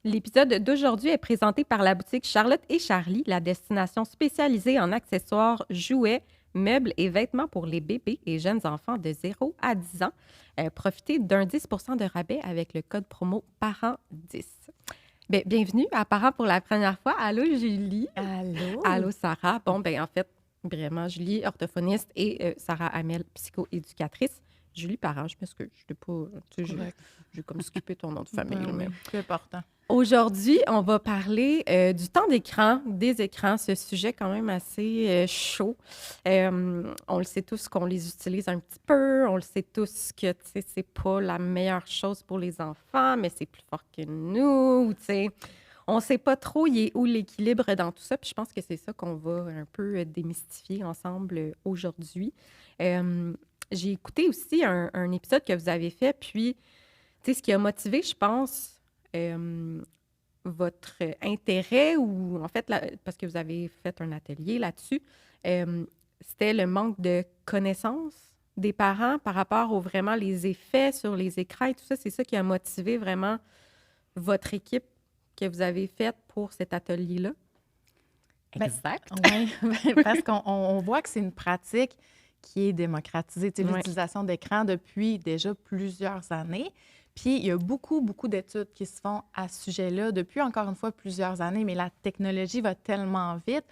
L'épisode d'aujourd'hui est présenté par la boutique Charlotte et Charlie, la destination spécialisée en accessoires, jouets, meubles et vêtements pour les bébés et jeunes enfants de 0 à 10 ans. Profitez d'un 10 de rabais avec le code promo PARENTS10. Bienvenue à Parents pour la première fois. Allô, Julie. Allô? Allô, Sarah. En fait, vraiment, Julie, orthophoniste et Sarah Hamel, psychoéducatrice. Julie, parent, je m'excuse. Je t'ai pas... Tu sais, j'ai comme skippé ton nom de famille. Ben Mais... oui, c'est important. Aujourd'hui, on va parler du temps d'écran, des écrans, ce sujet quand même assez chaud. On le sait tous qu'on les utilise un petit peu, on le sait tous que c'est pas la meilleure chose pour les enfants, mais c'est plus fort que nous. On sait pas trop il est où l'équilibre dans tout ça. Puis je pense que c'est ça qu'on va un peu démystifier ensemble aujourd'hui. J'ai écouté aussi un épisode que vous avez fait, puis ce qui a motivé, je pense, votre intérêt ou en fait, parce que vous avez fait un atelier là-dessus, c'était le manque de connaissances des parents par rapport aux vraiment les effets sur les écrans et tout ça. C'est ça qui a motivé vraiment votre équipe que vous avez faite pour cet atelier-là? Exact. Oui, parce qu'on voit que c'est une pratique qui est démocratisée, Ouais. l'utilisation d'écran depuis déjà plusieurs années. Puis, il y a beaucoup, beaucoup d'études qui se font à ce sujet-là depuis, encore une fois, plusieurs années, mais la technologie va tellement vite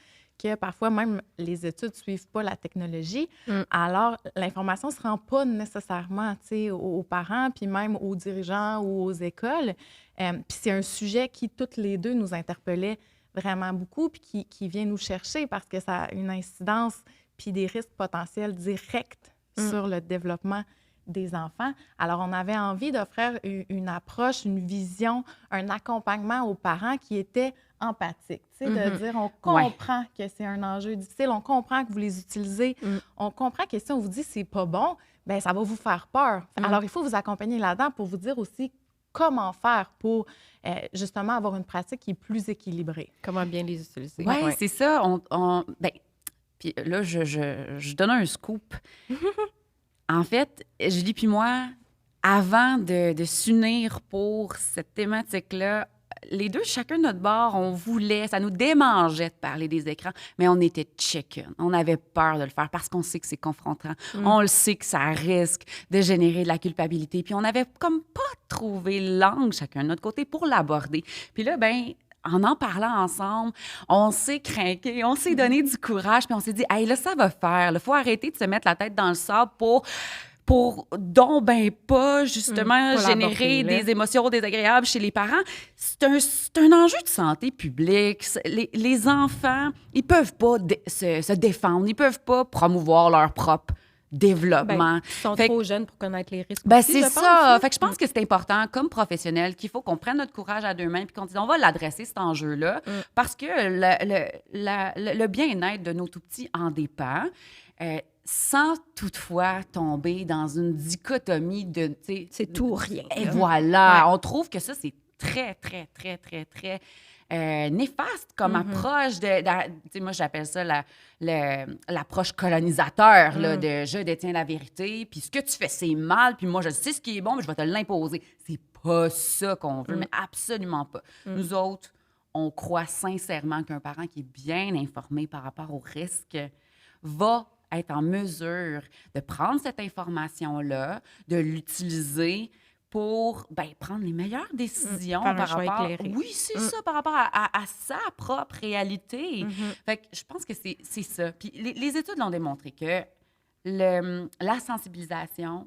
que parfois, même les études ne suivent pas la technologie. Alors, l'information ne se rend pas nécessairement aux parents, puis même aux dirigeants ou aux écoles. Puis, c'est un sujet qui, toutes les deux, nous interpellait vraiment beaucoup, puis qui vient nous chercher parce que ça a une incidence puis des risques potentiels directs sur le développement des enfants. Alors, on avait envie d'offrir une approche, une vision, un accompagnement aux parents qui était empathique. De dire, on comprend que c'est un enjeu difficile, on comprend que vous les utilisez, on comprend que si on vous dit c'est pas bon, bien, ça va vous faire peur. Alors, il faut vous accompagner là-dedans pour vous dire aussi comment faire pour justement avoir une pratique qui est plus équilibrée. Comment bien les utiliser? Oui, c'est ça. Puis là, je donne un scoop. En fait, Julie puis moi, avant de s'unir pour cette thématique-là, les deux, chacun de notre bord, on voulait, ça nous démangeait de parler des écrans, mais on était chicken. On avait peur de le faire parce qu'on sait que c'est confrontant. On le sait que ça risque de générer de la culpabilité. Puis on n'avait comme pas trouvé l'angle, chacun de notre côté, pour l'aborder. Puis là, en parlant ensemble, on s'est craqué, on s'est donné du courage, puis on s'est dit, hey, là, ça va faire. Il faut arrêter de se mettre la tête dans le sable pour donc pas, justement, générer des émotions désagréables chez les parents. C'est un enjeu de santé publique. Les enfants, ils peuvent pas se défendre, ils peuvent pas promouvoir leur propre développement. Ils sont trop jeunes pour connaître les risques. C'est ça. Fait que je pense que c'est important, comme professionnel, qu'il faut qu'on prenne notre courage à deux mains puis qu'on dise, on va l'adresser, cet enjeu-là, parce que le bien-être de nos tout-petits en dépend, sans toutefois tomber dans une dichotomie de... C'est tout ou rien. Et voilà. On trouve que ça, c'est très, très, très, très, très... néfaste comme approche moi j'appelle ça l'approche colonisateur là, de je détiens la vérité puis ce que tu fais c'est mal puis moi je sais ce qui est bon mais je vais te l'imposer. C'est pas ça qu'on veut, mais absolument pas. Nous autres, on croit sincèrement qu'un parent qui est bien informé par rapport aux risques va être en mesure de prendre cette information-là, de l'utiliser pour prendre les meilleures décisions par par rapport... éclairé. Oui, c'est ça, par rapport à sa propre réalité. Fait que je pense que c'est ça. Puis les études l'ont démontré que la sensibilisation,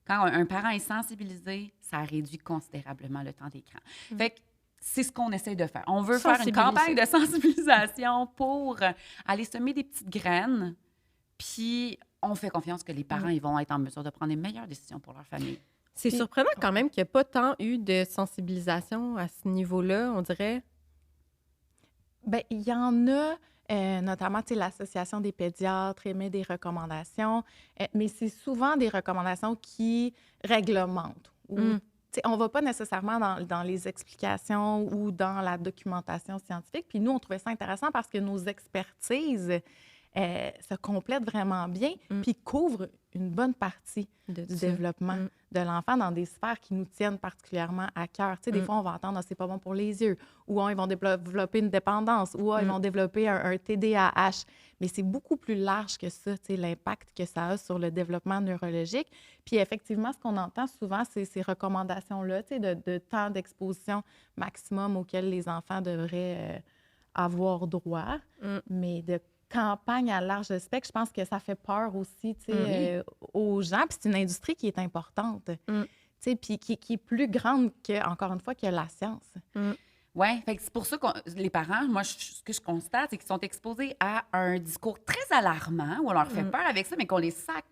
quand un parent est sensibilisé, ça réduit considérablement le temps d'écran. Fait que c'est ce qu'on essaie de faire. On veut faire une campagne de sensibilisation pour aller semer des petites graines, puis on fait confiance que les parents ils vont être en mesure de prendre les meilleures décisions pour leur famille. C'est surprenant quand même qu'il n'y a pas tant eu de sensibilisation à ce niveau-là, on dirait. Bien, il y en a, notamment, l'Association des pédiatres émet des recommandations, mais c'est souvent des recommandations qui réglementent. On ne va pas nécessairement dans les explications ou dans la documentation scientifique. Puis nous, on trouvait ça intéressant parce que nos expertises se complètent vraiment bien, puis couvrent une bonne partie De du ça. développement de l'enfant dans des sphères qui nous tiennent particulièrement à cœur. Tu sais, des fois, on va entendre « c'est pas bon pour les yeux » ou « ils vont développer une dépendance » ou « ils vont développer un TDAH ». Mais c'est beaucoup plus large que ça, tu sais, l'impact que ça a sur le développement neurologique. Puis effectivement, ce qu'on entend souvent, c'est ces recommandations-là, tu sais, de temps d'exposition maximum auquel les enfants devraient avoir droit, mais de campagne à large spectre, je pense que ça fait peur aussi, tu sais, aux gens. Puis c'est une industrie qui est importante, tu sais, puis qui est plus grande que, encore une fois, que la science. Oui, c'est pour ça que les parents, moi, ce que je constate, c'est qu'ils sont exposés à un discours très alarmant, où on leur fait peur avec ça, mais qu'on les sac.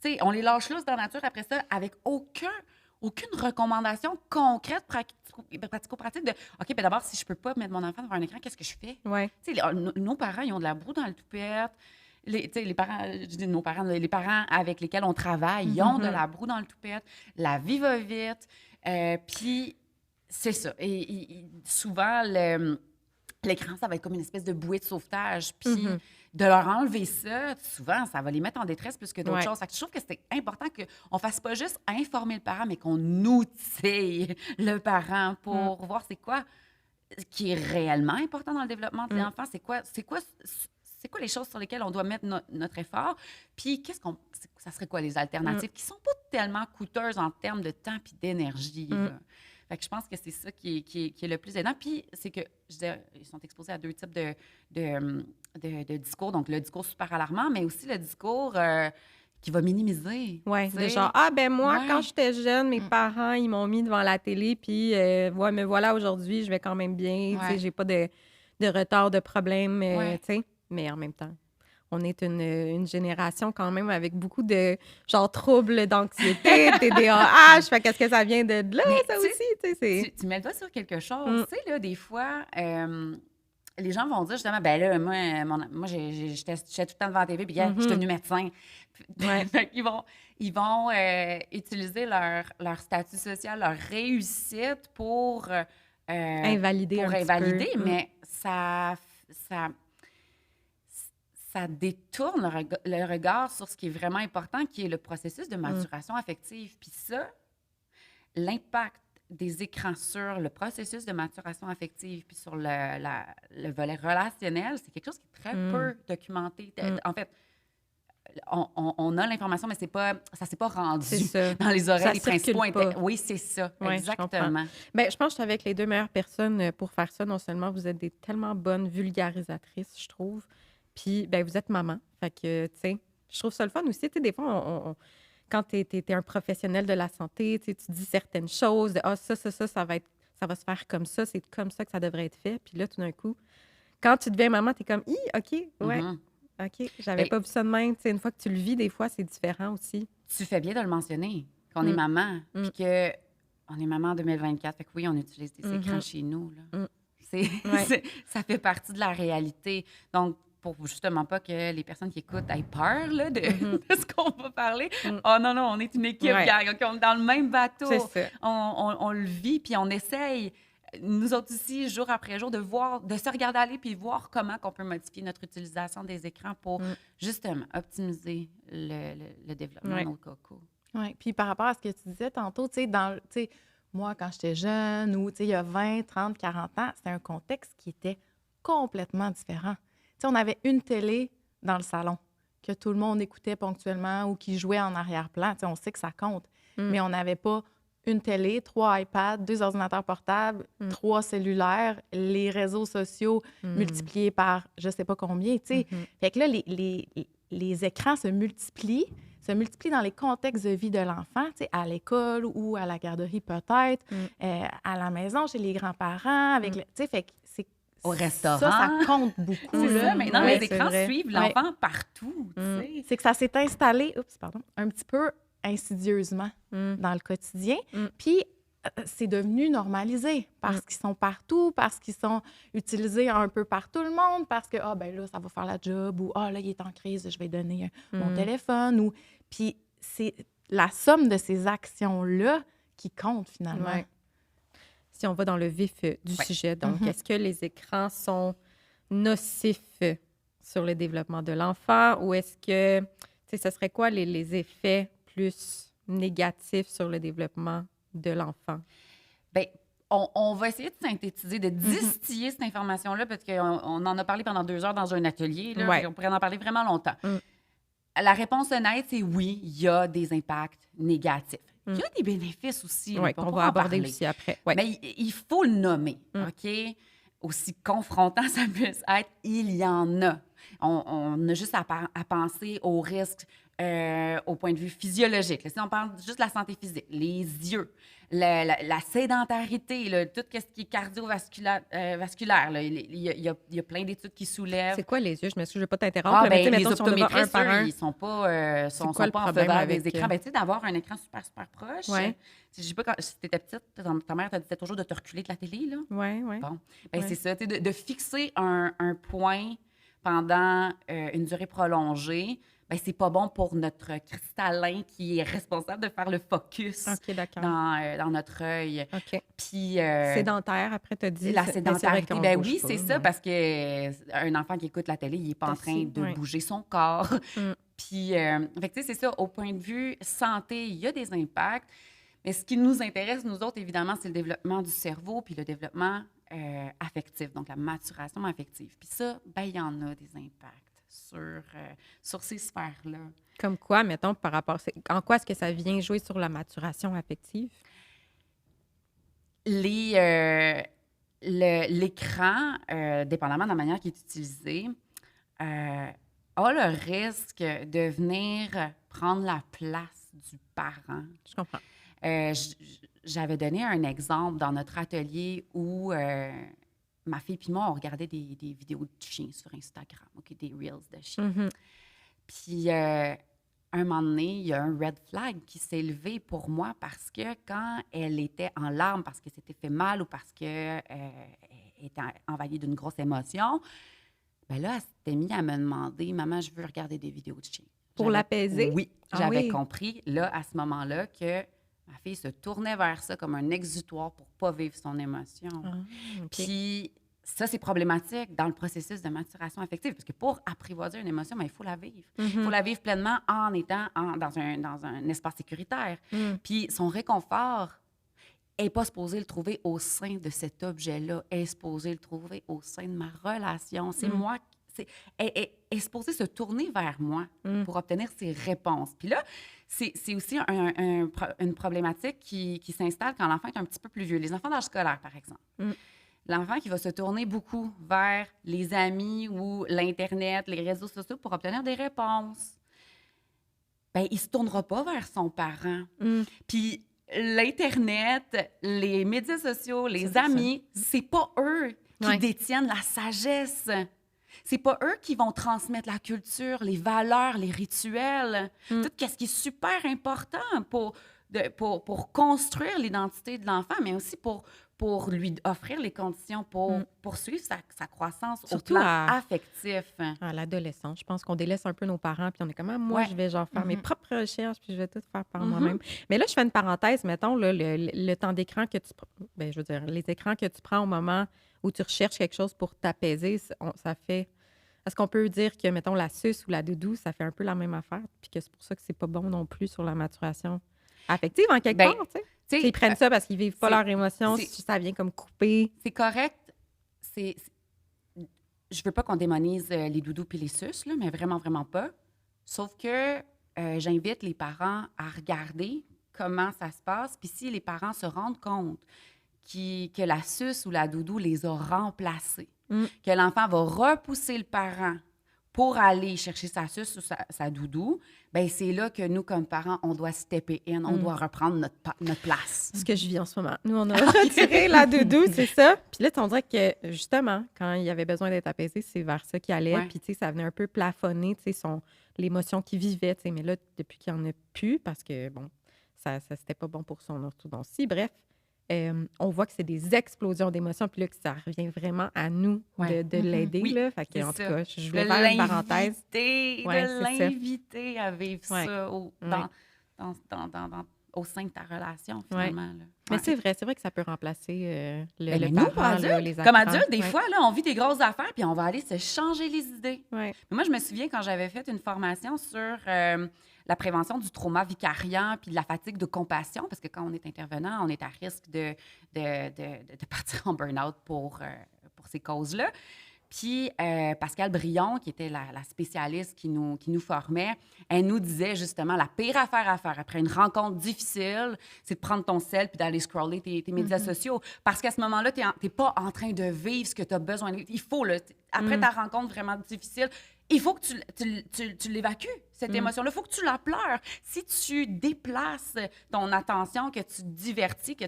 Tu sais, on les lâche là dans la nature après ça, avec aucune recommandation concrète, pratico-pratique de OK, bien d'abord, si je peux pas mettre mon enfant devant un écran, qu'est-ce que je fais? Ouais. Tu sais, nos parents, ils ont de la boue dans le toupette. Tu sais, les parents, je dis nos parents, les parents avec lesquels on travaille, ils ont de la boue dans le toupette. La vie va vite. Puis, c'est ça. Et souvent, l'écran, ça va être comme une espèce de bouée de sauvetage. Puis, de leur enlever ça, souvent, ça va les mettre en détresse plus que d'autres choses. Fait que je trouve que c'est important qu'on ne fasse pas juste informer le parent, mais qu'on outille le parent pour voir c'est quoi qui est réellement important dans le développement de l'enfant. C'est quoi les choses sur lesquelles on doit mettre notre effort? Puis, ça serait quoi les alternatives qui sont pas tellement coûteuses en termes de temps puis d'énergie, là. Fait que je pense que c'est ça qui est le plus aidant. Puis, c'est que, je disais, ils sont exposés à deux types de discours. Donc, le discours super alarmant, mais aussi le discours qui va minimiser. Oui, tu de sais. genre, ah, ben moi, Ouais. quand j'étais jeune, mes parents, ils m'ont mis devant la télé, puis, ouais, mais voilà, aujourd'hui, je vais quand même bien, tu sais, Ouais. j'ai pas de retard, de problème, Ouais. tu sais. Mais en même temps, on est une génération quand même avec beaucoup de, genre, troubles d'anxiété, TDAH, fait qu'est-ce que ça vient de là, Mais ça tu sais, aussi, tu sais, c'est... Tu mets le doigt sur quelque chose. Tu sais, là, des fois, les gens vont dire justement, ben là, moi j'étais tout le temps devant la TV, puis je suis devenue médecin. Ouais. Fait qu'ils ils vont utiliser leur statut social, leur réussite pour Invalider un petit peu. mais ça détourne le regard sur ce qui est vraiment important, qui est le processus de maturation affective. Puis ça, l'impact des écrans sur le processus de maturation affective puis sur le volet relationnel, c'est quelque chose qui est très peu documenté. En fait, on a l'information, mais ça s'est pas rendu C'est ça. dans les oreilles Ça des principaux circule pas. Oui, c'est ça, Ouais, je comprends. exactement. Ben, je pense que je suis avec les deux meilleures personnes pour faire ça. Non seulement vous êtes des tellement bonnes vulgarisatrices, je trouve, puis ben, vous êtes maman. Fait que, tu sais, je trouve ça le fun aussi. Tu sais, des fois, quand tu es un professionnel de la santé, tu sais, tu dis certaines choses, de, ah, ça va se faire comme ça, c'est comme ça que ça devrait être fait. Puis là, tout d'un coup, quand tu deviens maman, tu es comme, OK, ouais, OK, j'avais Ben, pas vu ça de même. Tu sais, une fois que tu le vis, des fois, c'est différent aussi. Tu fais bien de le mentionner, qu'on est maman, puis qu'on est maman en 2024. Fait que oui, on utilise des écrans chez nous. Là. Ça fait partie de la réalité. Donc, pour justement pas que les personnes qui écoutent aient peur là, de ce qu'on va parler. Oh non, on est une équipe, gang, OK, on est dans le même bateau. C'est ça. On le vit, puis on essaye, nous autres aussi, jour après jour, de se regarder aller puis voir comment on peut modifier notre utilisation des écrans pour justement optimiser le développement de nos cocos. Oui, puis par rapport à ce que tu disais tantôt, tu sais, moi, quand j'étais jeune ou, tu sais, il y a 20, 30, 40 ans, c'était un contexte qui était complètement différent. Tu sais, on avait une télé dans le salon que tout le monde écoutait ponctuellement ou qui jouait en arrière-plan. Tu sais, on sait que ça compte, mais on n'avait pas une télé, 3 iPads, 2 ordinateurs portables, 3 cellulaires, les réseaux sociaux multipliés par je sais pas combien, tu sais. Fait que là, les écrans se multiplient dans les contextes de vie de l'enfant, tu sais, à l'école ou à la garderie peut-être, à la maison, chez les grands-parents, avec tu sais, fait que c'est au restaurant. Ça compte beaucoup. C'est là. ça, maintenant, Ouais, les écrans c'est vrai. suivent l'enfant partout, tu sais. C'est que ça s'est installé, un petit peu insidieusement dans le quotidien. Puis, c'est devenu normalisé parce qu'ils sont partout, parce qu'ils sont utilisés un peu par tout le monde, parce que, ben là, ça va faire la job, ou là, il est en crise, je vais donner mon téléphone. Puis, c'est la somme de ces actions-là qui compte finalement. Ouais. Si on va dans le vif du sujet, donc, est-ce que les écrans sont nocifs sur le développement de l'enfant ou est-ce que, tu sais, ce serait quoi les effets plus négatifs sur le développement de l'enfant? Bien, on va essayer de synthétiser, de distiller cette information-là, parce qu'on en a parlé pendant 2 heures dans un atelier. Là, Ouais. on pourrait en parler vraiment longtemps. La réponse honnête, c'est oui, il y a des impacts négatifs. Il y a des bénéfices aussi. Oui, là, qu'on on va pourra en aborder parler. aussi après. Ouais. Mais il faut le nommer, OK? Aussi confrontant ça puisse être, il y en a. On a juste à penser aux risques au point de vue physiologique. Là, si on parle juste de la santé physique, les yeux, la sédentarité, là, tout ce qui est cardiovasculaire, vasculaire, là, il y a plein d'études qui soulèvent. C'est quoi les yeux? Je m'excuse, je ne vais pas t'interrompre. Ah, là, mais tu sais, ben, les mettons, si on y va un optométristes, par eux, un. ils sont pas, sont quoi le pas en problème faveur avec, des écrans. Ben, tu sais, d'avoir un écran super, super proche. Ouais. Je sais pas, si tu étais petite, ta mère te disait toujours de te reculer de la télé, là. Oui, oui. Bon, ben, Ouais. c'est ça, tu sais, de fixer un point pendant une durée prolongée, ben, c'est pas bon pour notre cristallin qui est responsable de faire le focus OK, d'accord. dans notre œil. OK. Puis, Sédentaire, après, tu as dit. la c'est vrai sédentarité, qu'on ben bouge oui, pas, c'est ça, ouais. parce qu'un enfant qui écoute la télé, il n'est pas en train Assis, de ouais. bouger son corps. Mm. Puis, fait que, tu sais, c'est ça, au point de vue santé, il y a des impacts. Mais ce qui nous intéresse, nous autres, évidemment, c'est le développement du cerveau puis le développement affectif, donc la maturation affective. Puis ça, ben il y en a des impacts sur ces sphères-là. Comme quoi, mettons, par rapport. En quoi est-ce que ça vient jouer sur la maturation affective? L'écran, dépendamment de la manière qui est utilisé, a le risque de venir prendre la place du parent. Je comprends. J'avais donné un exemple dans notre atelier où ma fille et moi, on regardait des vidéos de chiens sur Instagram, OK, des reels de chiens. Mhm. Puis, un moment donné, il y a un red flag qui s'est levé pour moi parce que quand elle était en larmes parce qu'elle s'était fait mal ou parce qu'elle était envahie d'une grosse émotion, bien là, elle s'était mise à me demander « Maman, je veux regarder des vidéos de chiens. » Pour l'apaiser? Oui. Ah J'avais oui. compris, là, à ce moment-là, que ma fille se tournait vers ça comme un exutoire pour ne pas vivre son émotion. Ah, OK. Puis ça, c'est problématique dans le processus de maturation affective, parce que pour apprivoiser une émotion, il faut la vivre. Il faut la vivre pleinement en étant dans un espace sécuritaire. Puis son réconfort n'est pas supposé le trouver au sein de cet objet-là, elle est supposé le trouver au sein de ma relation. C'est moi, elle est supposée se tourner vers moi pour obtenir ses réponses. Puis là, c'est aussi une problématique qui s'installe quand l'enfant est un petit peu plus vieux. Les enfants d'âge scolaire, par exemple. L'enfant qui va se tourner beaucoup vers les amis ou l'Internet, les réseaux sociaux pour obtenir des réponses, bien, il ne se tournera pas vers son parent. Puis l'Internet, les médias sociaux, les amis, c'est pas eux qui détiennent la sagesse. C'est pas eux qui vont transmettre la culture, les valeurs, les rituels, tout ce qui est super important pour construire l'identité de l'enfant, mais aussi pour lui offrir les conditions pour poursuivre sa croissance Surtout au plan affectif. À l'adolescence, je pense qu'on délaisse un peu nos parents, puis on est comme, ah, moi, je vais genre faire mes propres recherches, puis je vais tout faire par moi-même. Mais là, je fais une parenthèse, mettons, là, le temps d'écran que tu ben, je veux dire, les écrans que tu prends au moment où tu recherches quelque chose pour t'apaiser, ça fait... Est-ce qu'on peut dire que, mettons, la suce ou la doudou, ça fait un peu la même affaire, puis que c'est pour ça que c'est pas bon non plus sur la maturation affective, en quelque part, tu sais? Ils prennent ça parce qu'ils vivent pas leurs émotions, ça vient comme couper. C'est correct. Je veux pas qu'on démonise les doudous puis les suces, là, mais vraiment, vraiment pas. Sauf que j'invite les parents à regarder comment ça se passe. Puis si les parents se rendent compte que la suce ou la doudou les a remplacés, que l'enfant va repousser le parent pour aller chercher sa suce ou sa doudou, bien, c'est là que nous, comme parents, on doit stepper in, on doit reprendre notre place. C'est ce que je vis en ce moment. Nous, on a retiré la doudou, c'est ça. Puis là, on dirait que, justement, quand il y avait besoin d'être apaisé, c'est vers ça qu'il allait. Ouais. Puis, tu sais, ça venait un peu plafonner, tu sais, l'émotion qu'il vivait, tu sais. Mais là, depuis qu'il n'y en a plus, parce que, bon, ça c'était pas bon pour son orthodontie. Bref, on voit que c'est des explosions d'émotions, puis là, que ça revient vraiment à nous de l'aider, Oui, là. Fait que, c'est en tout ça. cas, je voulais faire une parenthèse. De Ouais, c'est ça. l'inviter à vivre ça au sein de ta relation, finalement. Là. Mais Ouais. c'est vrai que ça peut remplacer Mais le nous, parent, là, adultes, les comme écrans. adultes, des fois, là, on vit des grosses affaires, puis on va aller se changer les idées. Ouais. Mais moi, je me souviens quand j'avais fait une formation sur la prévention du trauma vicariant puis de la fatigue de compassion, parce que quand on est intervenant, on est à risque de partir en burn-out pour ces causes-là. Puis Pascale Brion, qui était la spécialiste qui nous formait, elle nous disait justement la pire affaire à faire après une rencontre difficile, c'est de prendre ton sel puis d'aller scroller tes médias sociaux. Parce qu'à ce moment-là, tu n'es pas en train de vivre ce que tu as besoin de vivre. Il faut, là, après ta rencontre vraiment difficile, il faut que tu l'évacues, cette émotion-là. Il faut que tu la pleures. Si tu déplaces ton attention, que tu te divertis, que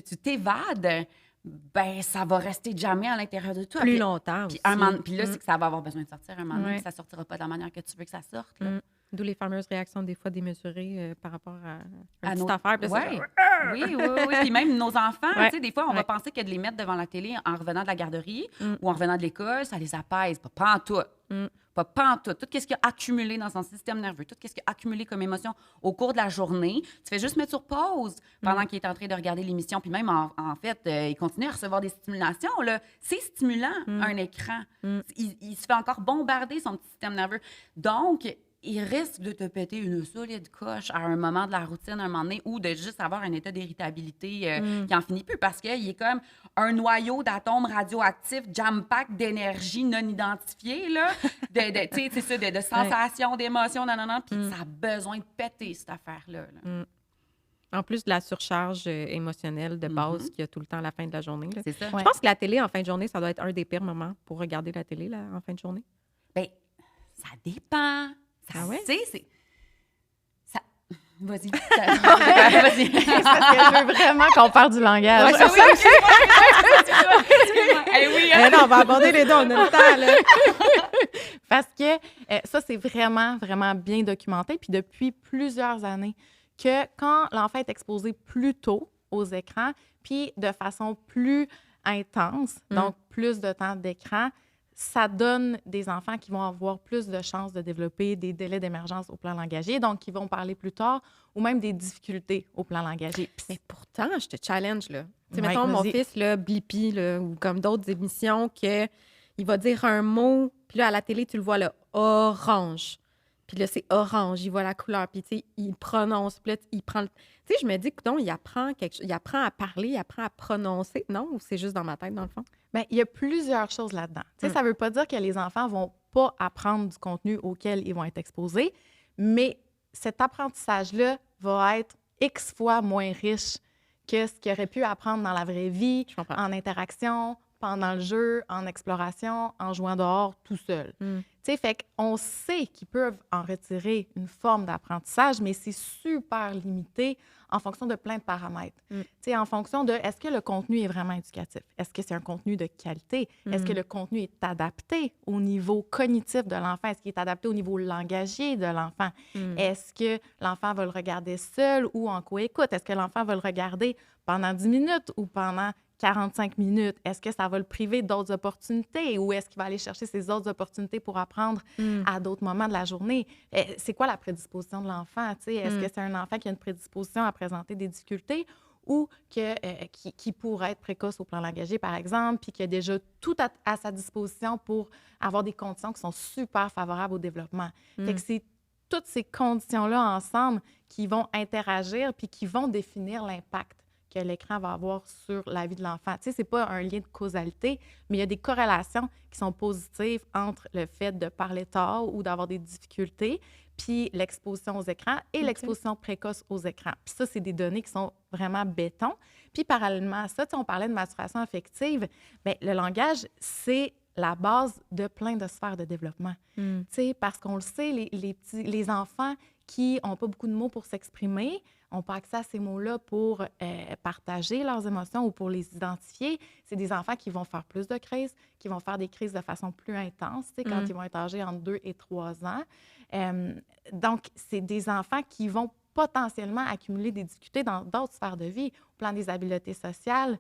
tu t'évades, ben ça va rester jamais à l'intérieur de toi. Plus longtemps puis aussi. Puis là, c'est que ça va avoir besoin de sortir un moment donné, Ouais. puis ça sortira pas de la manière que tu veux que ça sorte. Là. D'où les fameuses réactions des fois démesurées par rapport à une nos- petite affaire. Puis là, c'est Ouais. genre, Oui. Puis même nos enfants, Ouais. tu sais, des fois, on va Ouais. penser que de les mettre devant la télé en revenant de la garderie ou en revenant de l'école, ça les apaise. Pas en tout. Pas en tout. Tout ce qui a accumulé dans son système nerveux, tout ce qui a accumulé comme émotion au cours de la journée, tu fais juste mettre sur pause pendant qu'il est en train de regarder l'émission. Puis même, en fait, il continue à recevoir des stimulations. Là. C'est stimulant, un écran. Il se fait encore bombarder, son petit système nerveux. Donc, il risque de te péter une solide coche à un moment de la routine, à un moment donné, ou de juste avoir un état d'irritabilité qui en finit plus parce qu'il est comme un noyau d'atomes radioactifs jam-pack d'énergie non identifiée, là, de sensations, d'émotions, puis ça a besoin de péter, cette affaire-là. Là. En plus de la surcharge émotionnelle de base qu'il y a tout le temps à la fin de la journée. Là. C'est ça. Je pense que la télé en fin de journée, ça doit être un des pires moments pour regarder la télé là, en fin de journée. Bien, ça dépend. Ah ouais? Tu sais, c'est... Ça... Vas-y. Vas-y. C'est parce que je veux vraiment qu'on parle du langage. Ouais, c'est ça. Excuse-moi. Eh oui, hein? Non, on va aborder les deux, on a le temps. Là. Parce que ça, c'est vraiment, vraiment bien documenté. Puis depuis plusieurs années, que quand l'enfant est exposé plus tôt aux écrans, puis de façon plus intense, donc plus de temps d'écran, ça donne des enfants qui vont avoir plus de chances de développer des délais d'émergence au plan langagier, donc qui vont parler plus tard, ou même des difficultés au plan langagier. Puis Mais pourtant, je te challenge, là. Tu sais, Ouais, mettons, mon vas-y. fils, là, Blippi, là, ou comme d'autres émissions, que il va dire un mot, puis là, à la télé, tu le vois, là, orange. Puis là, c'est orange, il voit la couleur, puis tu sais, il prononce, puis là, il prend le... Tu sais, je me dis, coudonc, il apprend quelque chose, il apprend à parler, il apprend à prononcer. Non, ou c'est juste dans ma tête, dans le fond? bien, il y a plusieurs choses là-dedans. Tu sais, ça ne veut pas dire que les enfants ne vont pas apprendre du contenu auquel ils vont être exposés, mais cet apprentissage-là va être X fois moins riche que ce qu'ils auraient pu apprendre dans la vraie vie, Je comprends. en interaction, pendant le jeu, en exploration, en jouant dehors, tout seul. Tu sais, fait qu'on sait qu'ils peuvent en retirer une forme d'apprentissage, mais c'est super limité en fonction de plein de paramètres. Tu sais, en fonction de est-ce que le contenu est vraiment éducatif? Est-ce que c'est un contenu de qualité? Est-ce que le contenu est adapté au niveau cognitif de l'enfant? Est-ce qu'il est adapté au niveau langagier de l'enfant? Est-ce que l'enfant va le regarder seul ou en co-écoute? Est-ce que l'enfant va le regarder pendant 10 minutes ou pendant 45 minutes? Est-ce que ça va le priver d'autres opportunités ou est-ce qu'il va aller chercher ces autres opportunités pour apprendre à d'autres moments de la journée? C'est quoi la prédisposition de l'enfant? Tu sais, est-ce que c'est un enfant qui a une prédisposition à présenter des difficultés ou qui pourrait être précoce au plan langagier, par exemple, puis qui a déjà tout à sa disposition pour avoir des conditions qui sont super favorables au développement? Fait que c'est toutes ces conditions-là ensemble qui vont interagir puis qui vont définir l'impact que l'écran va avoir sur la vie de l'enfant. Tu sais, c'est pas un lien de causalité, mais il y a des corrélations qui sont positives entre le fait de parler tard ou d'avoir des difficultés, puis l'exposition aux écrans et l'exposition précoce aux écrans. Puis ça, c'est des données qui sont vraiment béton. Puis parallèlement à ça, tu sais, on parlait de maturation affective. Bien, le langage, c'est la base de plein de sphères de développement. Tu sais, parce qu'on le sait, les enfants qui n'ont pas beaucoup de mots pour s'exprimer, n'ont pas accès à ces mots-là pour partager leurs émotions ou pour les identifier. C'est des enfants qui vont faire plus de crises, qui vont faire des crises de façon plus intense, tu sais, quand ils vont être âgés entre 2 et 3 ans. Donc, c'est des enfants qui vont potentiellement accumuler des difficultés dans d'autres sphères de vie, au plan des habiletés sociales,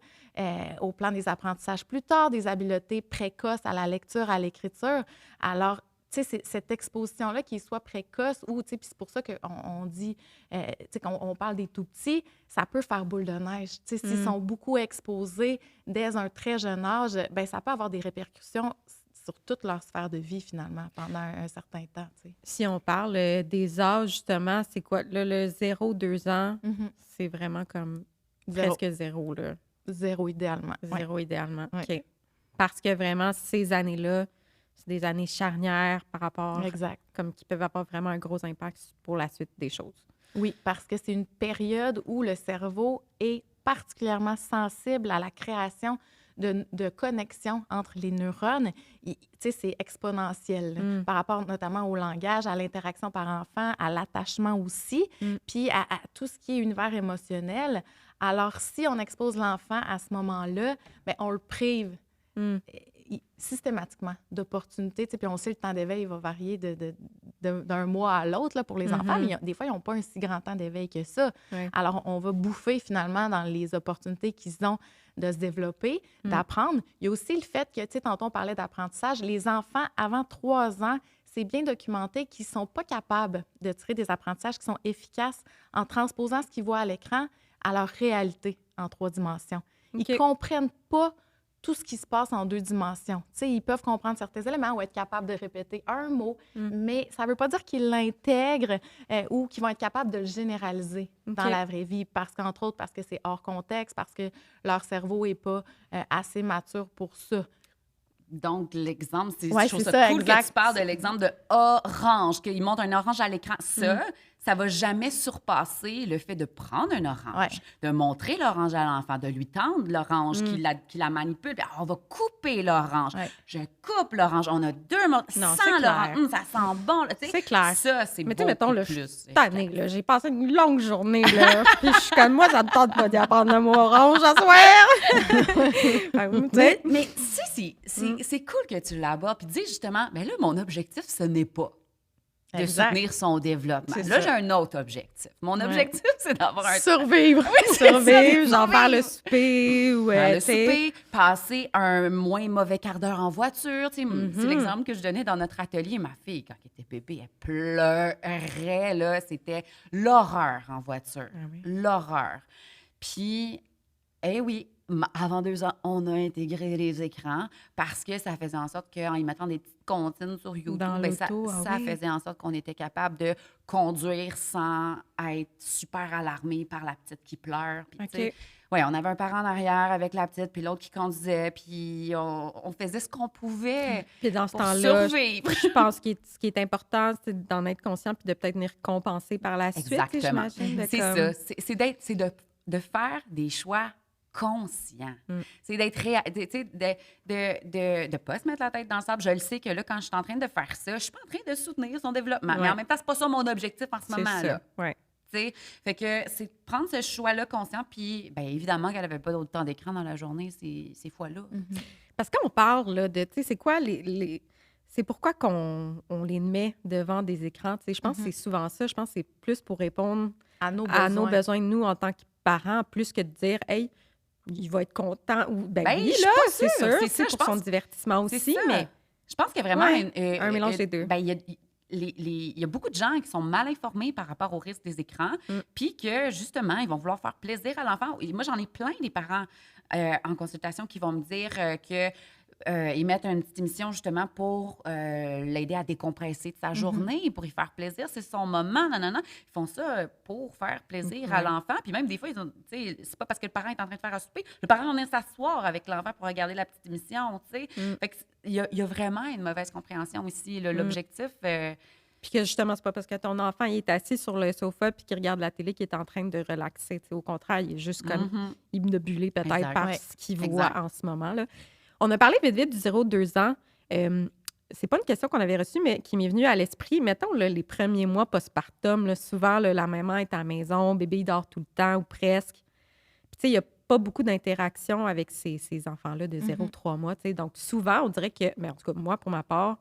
au plan des apprentissages plus tard, des habiletés précoces à la lecture, à l'écriture. Alors, cette exposition-là qui soit précoce ou, puis c'est pour ça qu'on dit, quand on parle des tout-petits, ça peut faire boule de neige. S'ils sont beaucoup exposés dès un très jeune âge, ben ça peut avoir des répercussions sur toute leur sphère de vie, finalement, pendant un certain temps. Si on parle des âges, justement, c'est quoi? Là, le 0-2 ans, c'est vraiment comme presque zéro, là. Zéro, idéalement. Zéro, idéalement. Ouais. OK. Parce que vraiment, ces années-là, c'est des années charnières par rapport... Exact. Comme qui peuvent avoir vraiment un gros impact pour la suite des choses. Oui, parce que c'est une période où le cerveau est particulièrement sensible à la création de connexions entre les neurones. C'est exponentiel par rapport notamment au langage, à l'interaction par enfant, à l'attachement aussi, puis à tout ce qui est univers émotionnel. Alors, si on expose l'enfant à ce moment-là, bien, on le prive systématiquement d'opportunités. Puis on sait, le temps d'éveil va varier d'un mois à l'autre là, pour les enfants, mais des fois, ils n'ont pas un si grand temps d'éveil que ça. Ouais. Alors, on va bouffer finalement dans les opportunités qu'ils ont de se développer, d'apprendre. Il y a aussi le fait que, tantôt on parlait d'apprentissage, les enfants, avant 3 ans, c'est bien documenté qu'ils ne sont pas capables de tirer des apprentissages qui sont efficaces en transposant ce qu'ils voient à l'écran à leur réalité en 3 dimensions. Ils ne comprennent pas tout ce qui se passe en 2 dimensions. Ils peuvent comprendre certains éléments ou être capables de répéter un mot, mais ça ne veut pas dire qu'ils l'intègrent ou qu'ils vont être capables de le généraliser dans la vraie vie, qu'entre autres, parce que c'est hors contexte, parce que leur cerveau n'est pas assez mature pour ça. Donc, l'exemple, je trouve c'est ça cool exact. que tu parles de l'exemple de orange, qu'il montre un orange à l'écran. Ça va jamais surpasser le fait de prendre un orange, de montrer l'orange à l'enfant, de lui tendre l'orange, qu'il la manipule. On va couper l'orange. Je coupe l'orange. On a 2 mots. Sans l'orange, ça sent bon. C'est clair. Ça, c'est mais beaucoup mettons, plus. Cette année, là, j'ai passé une longue journée, là, puis je suis comme moi, ça me tente pas d'y apprendre le mot orange à soir. Mais c'est cool que tu l'abordes. Puis dis justement, mais là, mon objectif, ce n'est pas de soutenir son développement. Là, j'ai un autre objectif. Mon objectif, c'est d'avoir un... Survivre. Survivre, genre faire le souper ou... le souper, passer un moins mauvais quart d'heure en voiture. C'est l'exemple que je donnais dans notre atelier. Ma fille, quand elle était bébé, elle pleurait. Là, c'était l'horreur en voiture. L'horreur. Puis, oui, avant 2 ans, on a intégré les écrans parce que ça faisait en sorte qu'en y mettant des petites comptines sur YouTube, ça faisait en sorte qu'on était capable de conduire sans être super alarmé par la petite qui pleure. Puis, on avait un parent en arrière avec la petite, puis l'autre qui conduisait, puis on faisait ce qu'on pouvait puis dans ce pour temps-là, survivre. Je pense que ce qui est important, c'est d'en être conscient puis de peut-être venir compenser par la suite. Exactement. C'est ça. C'est de faire des choix conscient. C'est d'être de pas se mettre la tête dans le sable. Je le sais que là, quand je suis en train de faire ça, je suis pas en train de soutenir son développement. Mais en même temps, c'est pas ça mon objectif en ce moment-là. Fait que c'est de prendre ce choix-là conscient, puis bien évidemment qu'elle n'avait pas d'autre temps d'écran dans la journée, ces fois-là. Parce qu'on parle là, de, tu sais, c'est quoi c'est pourquoi qu'on les met devant des écrans. Tu sais, je pense que c'est souvent ça. Je pense que c'est plus pour répondre à nos besoins de nous en tant que parents, plus que de dire, hey, il va être content. Ou, oui, là, c'est sûr. C'est pour son divertissement aussi, mais... Je pense qu'il y a vraiment un mélange des deux. Il y a beaucoup de gens qui sont mal informés par rapport au risque des écrans, puis que, justement, ils vont vouloir faire plaisir à l'enfant. Et moi, j'en ai plein des parents en consultation qui vont me dire qu'ils mettent une petite émission, justement, pour l'aider à décompresser de sa journée, pour y faire plaisir. C'est son moment, nanana. Ils font ça pour faire plaisir à l'enfant. Puis même, des fois, c'est pas parce que le parent est en train de faire un souper. Le parent va venir s'asseoir avec l'enfant pour regarder la petite émission, tu sais. Fait que il y a vraiment une mauvaise compréhension ici. L'objectif... Puis que justement, c'est pas parce que ton enfant il est assis sur le sofa puis qu'il regarde la télé qu'il est en train de relaxer. T'sais, au contraire, il est juste comme obnubilé peut-être par ce qu'il voit en ce moment. Là. On a parlé vite du 0-2 ans. C'est pas une question qu'on avait reçue, mais qui m'est venue à l'esprit. Mettons, là, les premiers mois postpartum, là, souvent, là, la maman est à la maison, bébé, il dort tout le temps ou presque. Puis, tu sais, il n'y a pas beaucoup d'interaction avec ces enfants-là de 0-3 mois. T'sais. Donc, souvent, on dirait que... Mais en tout cas, moi, pour ma part,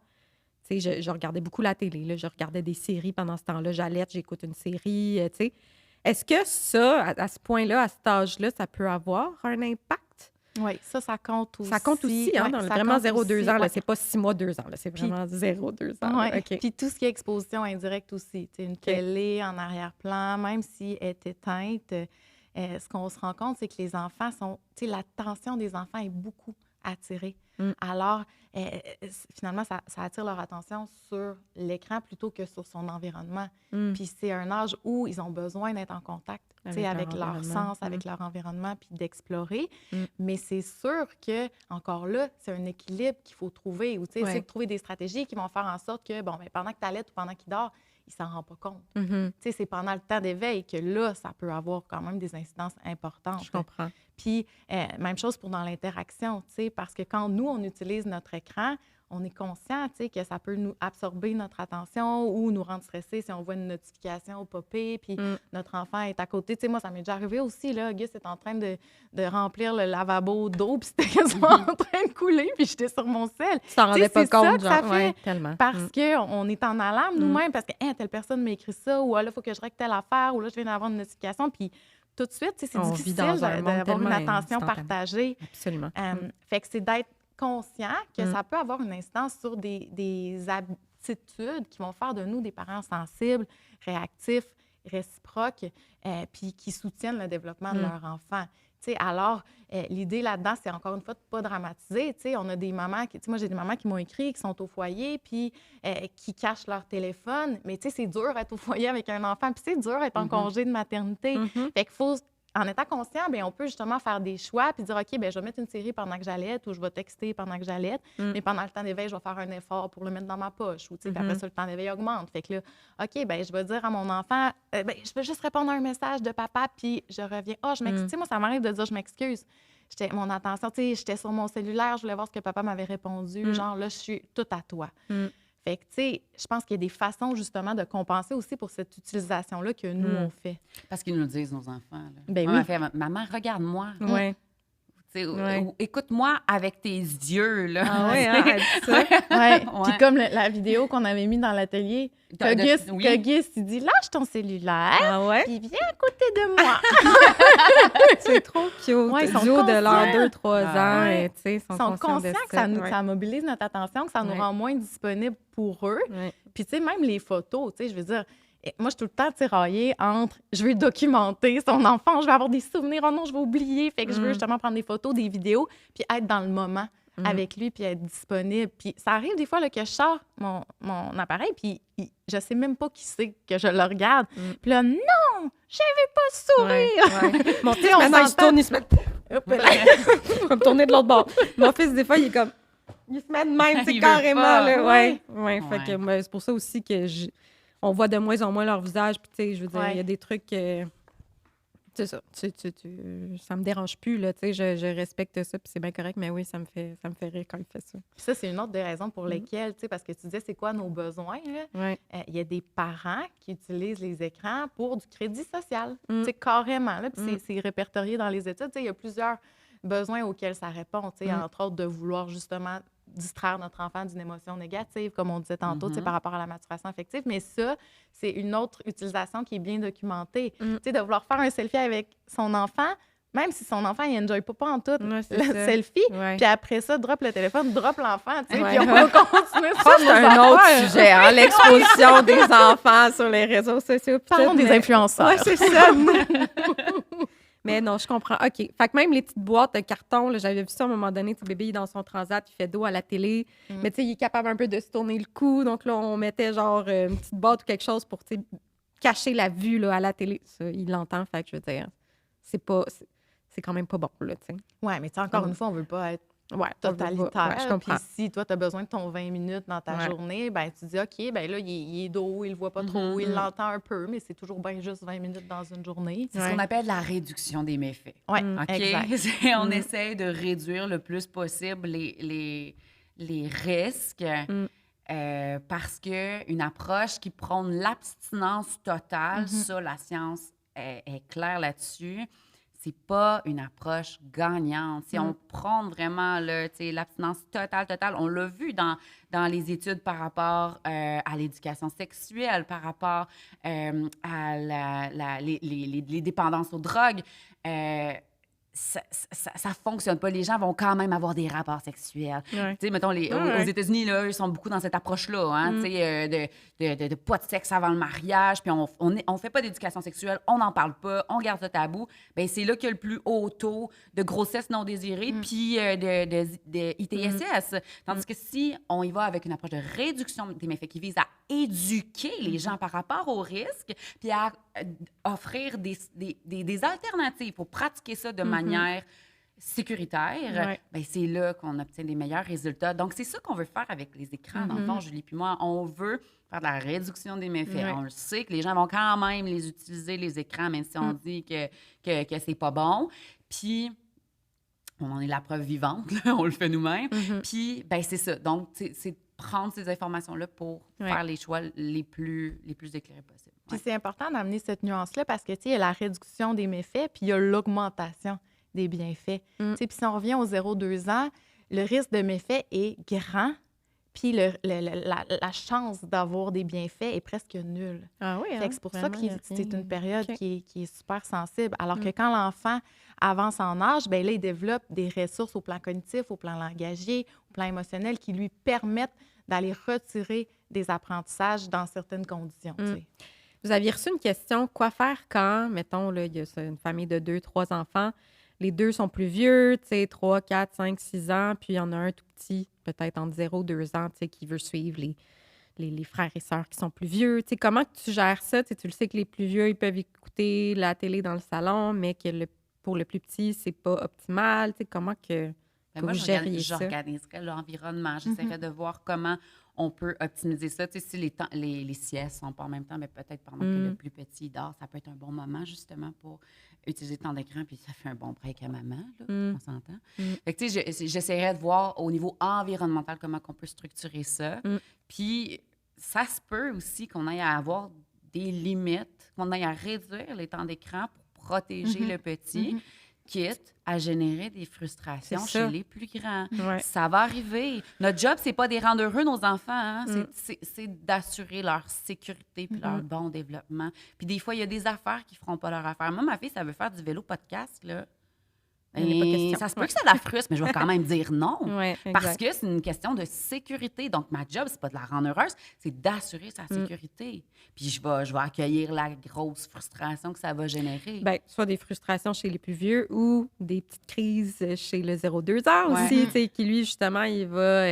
tu sais, je regardais beaucoup la télé. Là, je regardais des séries pendant ce temps-là. J'allerte, j'écoute une série, tu sais. Est-ce que ça, à ce point-là, à cet âge-là, ça peut avoir un impact? Oui, ça compte aussi. Ça compte aussi, hein, Ouais, dans ça vraiment compte 0-2 aussi, ans. Là, ouais. c'est pas 6 mois, 2 ans. Là, c'est Puis vraiment 0-2 ans. Là. ouais. OK. Puis tout ce qui est exposition indirecte aussi. Tu sais, une OK. télé en arrière-plan, même si elle est éteinte, ce qu'on se rend compte, c'est que les enfants sont... Tu sais, l'attention des enfants est beaucoup attirée. Mm. Alors, finalement, ça attire leur attention sur l'écran plutôt que sur son environnement. Mm. Puis c'est un âge où ils ont besoin d'être en contact tu sais, avec leur environnement. sens, avec leur environnement, puis d'explorer. Mm. Mais c'est sûr que, encore là, c'est un équilibre qu'il faut trouver. Ou tu sais, Ouais. essayer de trouver des stratégies qui vont faire en sorte que, bon, bien, pendant que tu allaites ou pendant qu'il dort, il s'en rend pas compte. Mhm. Tu sais, c'est pendant le temps d'éveil que là, ça peut avoir quand même des incidences importantes. Je comprends. Puis, même chose pour dans l'interaction, tu sais, parce que quand nous, on utilise notre écran, on est conscient, tu sais, que ça peut nous absorber notre attention ou nous rendre stressés si on voit une notification popper, puis notre enfant est à côté. Tu sais, moi, ça m'est déjà arrivé aussi, là, Auguste est en train de remplir le lavabo d'eau, puis c'était quasiment en train de couler, puis j'étais sur mon sel. Tu t'en rendais pas c'est ça compte, que ça genre, fait. ouais, tellement. Parce qu'on est en alarme nous-mêmes, parce que telle personne m'a écrit ça, ou là, il faut que je règle telle affaire, ou là, je viens d'avoir une notification, puis tout de suite, tu sais, c'est On difficile vit dans un monde d'avoir une tellement attention instantané. partagée. Absolument. Fait que c'est d'être conscient que ça peut avoir une incidence sur des aptitudes qui vont faire de nous des parents sensibles, réactifs, réciproques, puis qui soutiennent le développement de leur enfant. Tu sais, alors, l'idée là-dedans, c'est encore une fois de ne pas dramatiser. Tu sais, on a des mamans, moi j'ai des mamans qui m'ont écrit, qui sont au foyer, puis qui cachent leur téléphone. Mais tu sais, c'est dur d'être au foyer avec un enfant, puis c'est dur d'être en congé de maternité. Fait qu'il faut... En étant conscient, bien, on peut justement faire des choix puis dire, OK, bien, je vais mettre une série pendant que j'allaite ou je vais texter pendant que j'allaite, mais pendant le temps d'éveil, je vais faire un effort pour le mettre dans ma poche. Ou, tu sais, puis après ça, le temps d'éveil augmente. Fait que là, OK, bien, je vais dire à mon enfant, bien, je vais juste répondre à un message de papa puis je reviens. Ah, je m'excuse. Tu sais, moi, ça m'arrive de dire, je m'excuse. Mon attention, tu sais, j'étais sur mon cellulaire, je voulais voir ce que papa m'avait répondu. Genre, là, je suis tout à toi. Fait que, tu sais, je pense qu'il y a des façons, justement, de compenser aussi pour cette utilisation-là que nous, on fait. Parce qu'ils nous le disent, nos enfants. Là. Ben Maman oui. fait, maman, regarde-moi. Ouais. Tu sais, Ouais. ou écoute-moi avec tes yeux. Là. Ah ouais, hein, elle dit ça. Ouais. Ouais. Puis comme la vidéo qu'on avait mis dans l'atelier, Oui. qu'Auguste, il dit, lâche ton cellulaire, Ah ouais? puis viens à côté de moi. C'est trop cute. Ouais, ils sont Duo de leurs conscients. 2-3 ans, Ouais. et, tu sais, Ils sont conscients que ça. ça mobilise notre attention, que ça nous Ouais. rend moins disponibles pour eux. Ouais. Puis, tu sais, même les photos, tu sais, je veux dire, moi, je suis tout le temps tiraillée entre je veux documenter son enfant, je veux avoir des souvenirs, oh non, je vais oublier. Fait que je veux justement prendre des photos, des vidéos, puis être dans le moment avec lui, puis être disponible. Puis ça arrive des fois là, que je sors mon appareil, puis je sais même pas qui c'est que je le regarde. Puis là, non, je veux pas sourire. Ouais. Mon Tu sais, fils, on maintenant, il se s'entend. tourne, il se met... Hop là. Je vais me tourner de l'autre bord. Mon fils, des fois, il est comme... Il se met de même, tu sais, Il veut carrément, pas. là. Ouais. Ouais. Fait que moi, c'est pour ça aussi que on voit de moins en moins leur visage. Puis, tu sais, je veux dire, il y a des trucs... C'est ça. Ça me dérange plus, là. Tu sais, je respecte ça, puis c'est bien correct, mais oui, ça me fait rire quand il fait ça. Puis ça, c'est une autre des raisons pour lesquelles, tu sais, parce que tu disais, c'est quoi nos besoins, là? Ouais. Il y a des parents qui utilisent les écrans pour du crédit social, tu sais, carrément, là, puis c'est répertorié dans les études. Tu sais, il y a plusieurs besoins auxquels ça répond, tu sais, entre autres de vouloir justement distraire notre enfant d'une émotion négative, comme on disait tantôt, tu sais, par rapport à la maturation affective. Mais ça, c'est une autre utilisation qui est bien documentée. Tu sais, de vouloir faire un selfie avec son enfant, même si son enfant, il n'enjoye pas en tout Ouais, le c'est ça. selfie, Ouais. puis après ça, drop le téléphone, drop l'enfant, tu sais, Ouais. puis on va continuer Ça, c'est un autre sujet, hein, l'exposition des enfants sur les réseaux sociaux. puis Parlons tout, des mais- influenceurs. Ouais, c'est ça. Mais non, je comprends. OK. Fait que même les petites boîtes de carton, là, j'avais vu ça à un moment donné, tu sais, bébé, il est dans son transat, il fait dos à la télé. Mais tu sais, il est capable un peu de se tourner le cou. Donc là, on mettait genre une petite boîte ou quelque chose pour, tu sais, cacher la vue là, à la télé. Ça, il l'entend. Fait que je veux dire, c'est quand même pas bon, là, tu sais. Oui, mais tu sais, encore une fois, on veut pas être Ouais, totalitaire. Ouais, je comprends. Puis si toi, tu as besoin de ton 20 minutes dans ta Ouais. journée, ben tu dis, OK, ben là, il est dos, il le voit pas trop, il l'entend un peu, mais c'est toujours bien juste 20 minutes dans une journée. C'est ce qu'on appelle la réduction des méfaits. Oui, OK? exact. On essaie de réduire le plus possible les risques parce qu'une approche qui prône l'abstinence totale, ça, la science est claire là-dessus, c'est pas une approche gagnante. Si on prône vraiment là, l'abstinence totale, on l'a vu dans les études par rapport à l'éducation sexuelle, par rapport à les dépendances aux drogues, ça fonctionne pas. Les gens vont quand même avoir des rapports sexuels. Ouais. Tu sais, mettons, aux États-Unis, là, ils sont beaucoup dans cette approche-là, hein, tu sais, de pas de sexe avant le mariage, puis on fait pas d'éducation sexuelle, on n'en parle pas, on garde ça tabou. Bien, c'est là qu'il y a le plus haut taux de grossesse non désirée, puis de ITSS. Tandis que si on y va avec une approche de réduction des méfaits qui vise à éduquer les gens par rapport aux risques, puis à offrir des alternatives pour pratiquer ça de manière sécuritaire, ben c'est là qu'on obtient des meilleurs résultats. Donc, c'est ça qu'on veut faire avec les écrans. Dans le fond, Julie puis moi, on veut faire de la réduction des méfaits. On le sait que les gens vont quand même les utiliser, les écrans, même si on dit que c'est pas bon. Puis, on en est la preuve vivante, là, on le fait nous-mêmes. Puis, ben c'est ça. Donc, c'est prendre ces informations-là pour faire les choix les plus éclairés possibles. Puis c'est important d'amener cette nuance-là parce que, tu sais, il y a la réduction des méfaits, puis il y a l'augmentation des bienfaits. Tu sais, puis si on revient aux 0-2 ans, le risque de méfait est grand, puis la chance d'avoir des bienfaits est presque nulle. Ah oui, Fait que c'est pour ça que c'est une période qui est super sensible. Alors que quand l'enfant avance en âge, bien là, il développe des ressources au plan cognitif, au plan langagier, au plan émotionnel qui lui permettent d'aller retirer des apprentissages dans certaines conditions. Tu sais. Vous aviez reçu une question, quoi faire quand, mettons, là, il y a une famille de 2, 3 enfants, les 2 sont plus vieux, tu sais, 3, 4, 5, 6 ans, puis il y en a un tout petit, peut-être entre 0, 2 ans, tu sais, qui veut suivre les frères et sœurs qui sont plus vieux. Tu sais, comment que tu gères ça? Tu sais, tu le sais que les plus vieux, ils peuvent écouter la télé dans le salon, mais que pour le plus petit, c'est pas optimal. Tu sais, comment que moi, vous gériez ça? j'organiserais l'environnement. J'essaierais de voir comment on peut optimiser ça. Tu sais, si les siestes sont pas en même temps, mais peut-être pendant que le plus petit dort, ça peut être un bon moment, justement, pour utiliser le temps d'écran, puis ça fait un bon break à maman, là, on s'entend. Fait que, tu sais, j'essaierais de voir au niveau environnemental comment on peut structurer ça. Puis, ça se peut aussi qu'on aille à avoir des limites, qu'on aille à réduire les temps d'écran pour protéger le petit. Quitte à générer des frustrations chez les plus grands. Ça va arriver. Notre job, c'est pas de les rendre heureux, nos enfants. Hein? C'est d'assurer leur sécurité puis leur bon développement. Puis des fois, il y a des affaires qui feront pas leur affaire. Moi, ma fille, ça veut faire du vélo podcast, là. Ça se peut que ça la frustre, mais je vais quand même dire non. Parce que c'est une question de sécurité. Donc, ma job, c'est pas de la rendre heureuse, c'est d'assurer sa sécurité. Puis, je vais accueillir la grosse frustration que ça va générer. Bien, soit des frustrations chez les plus vieux ou des petites crises chez le 0-2 ans aussi, tu sais, qui lui, justement, il va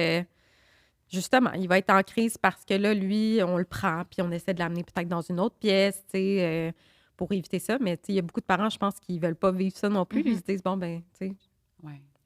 être en crise parce que là, lui, on le prend, puis on essaie de l'amener peut-être dans une autre pièce, tu sais, pour éviter ça. Mais il y a beaucoup de parents, je pense, qui ne veulent pas vivre ça non plus. Ils se disent, bon, ben, tu sais,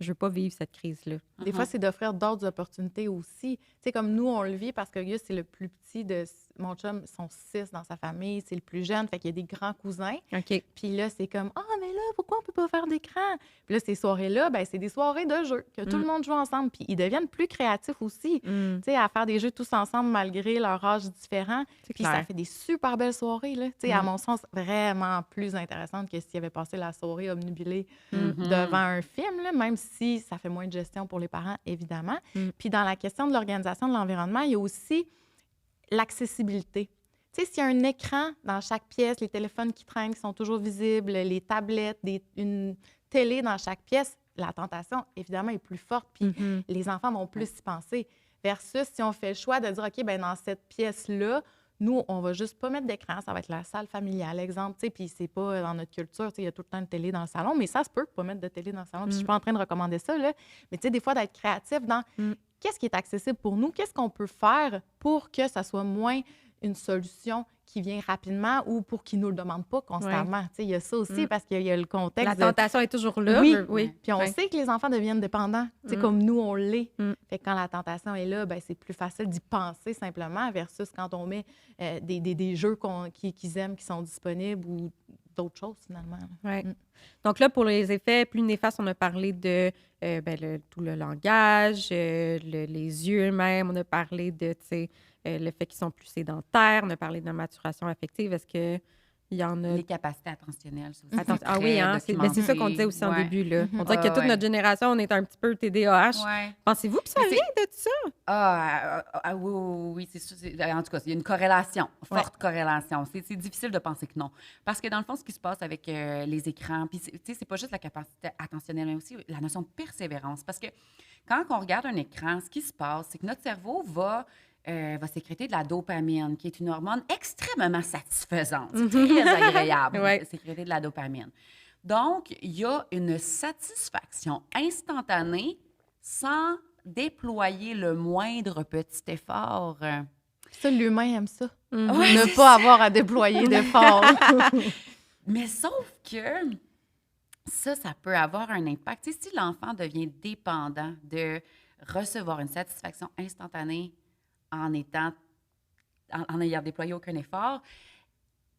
je veux pas vivre cette crise-là. Des fois, c'est d'offrir d'autres opportunités aussi. Tu sais, comme nous, on le vit parce que Gus, c'est le plus petit de... Mon chum, ils sont 6 dans sa famille, c'est le plus jeune, fait qu'il y a des grands cousins. OK. Puis là, c'est comme, mais là, pourquoi on peut pas faire d'écran? Puis là, ces soirées-là, ben c'est des soirées de jeux, que tout le monde joue ensemble. Puis ils deviennent plus créatifs aussi, tu sais, à faire des jeux tous ensemble malgré leur âge différent. Puis ça fait des super belles soirées, là. Tu sais, à mon sens, vraiment plus intéressantes que s'ils avaient passé la soirée obnubilée devant un film, là, même si ça fait moins de gestion pour les parents, évidemment. Puis dans la question de l'organisation de l'environnement, il y a aussi l'accessibilité. Tu sais, s'il y a un écran dans chaque pièce, les téléphones qui traînent, qui sont toujours visibles, les tablettes, une télé dans chaque pièce, la tentation, évidemment, est plus forte, puis les enfants vont plus y penser. Versus si on fait le choix de dire, OK, bien, dans cette pièce-là, nous, on va juste pas mettre d'écran, ça va être la salle familiale, exemple, tu sais, puis c'est pas dans notre culture, tu sais, il y a tout le temps une télé dans le salon, mais ça se peut pas mettre de télé dans le salon, puis je suis pas en train de recommander ça, là, mais tu sais, des fois, d'être créatif dans qu'est-ce qui est accessible pour nous, qu'est-ce qu'on peut faire pour que ça soit moins une solution qui vient rapidement ou pour qu'ils ne nous le demandent pas constamment. Tu sais, il y a ça aussi parce qu'il y a le contexte. La tentation est toujours là. Oui. Puis on sait que les enfants deviennent dépendants, tu sais, comme nous, on l'est. Fait que quand la tentation est là, ben c'est plus facile d'y penser simplement versus quand on met des jeux qu'ils aiment, qui sont disponibles ou d'autres choses, finalement. Donc là, pour les effets plus néfastes, on a parlé de tout le langage, les yeux même. On a parlé de, le fait qu'ils sont plus sédentaires. On a parlé de la maturation affective. Est-ce qu'il Il y en a. Les capacités attentionnelles, c'est aussi Attends, très ah oui, hein, c'est ça qu'on disait aussi en documenté. début. Là. On dirait Ouais, que toute notre génération, on est un petit peu TDAH. Ouais. Pensez-vous que ça Mais vient de ça? Oui, c'est sûr. En tout cas, il y a une corrélation, forte corrélation. C'est difficile de penser que non. Parce que dans le fond, ce qui se passe avec les écrans, puis c'est pas juste la capacité attentionnelle, mais aussi la notion de persévérance. Parce que quand on regarde un écran, ce qui se passe, c'est que notre cerveau va sécréter de la dopamine, qui est une hormone extrêmement satisfaisante. C'est très agréable de sécréter de la dopamine. Donc, il y a une satisfaction instantanée sans déployer le moindre petit effort. Ça, l'humain aime ça. Ouais, Ne pas avoir à déployer d'efforts. Mais sauf que ça peut avoir un impact. Tu sais, si l'enfant devient dépendant de recevoir une satisfaction instantanée en ayant déployé aucun effort,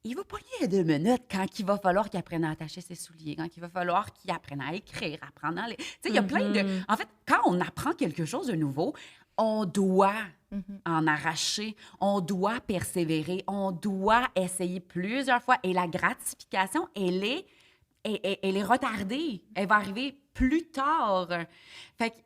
il va pogner 2 minutes quand il va falloir qu'il apprenne à attacher ses souliers, quand il va falloir qu'il apprenne à écrire, apprendre à lire. Tu sais, il y a plein de... En fait, quand on apprend quelque chose de nouveau, on doit en arracher, on doit persévérer, on doit essayer plusieurs fois. Et la gratification, elle est retardée. Elle va arriver plus tard. Fait que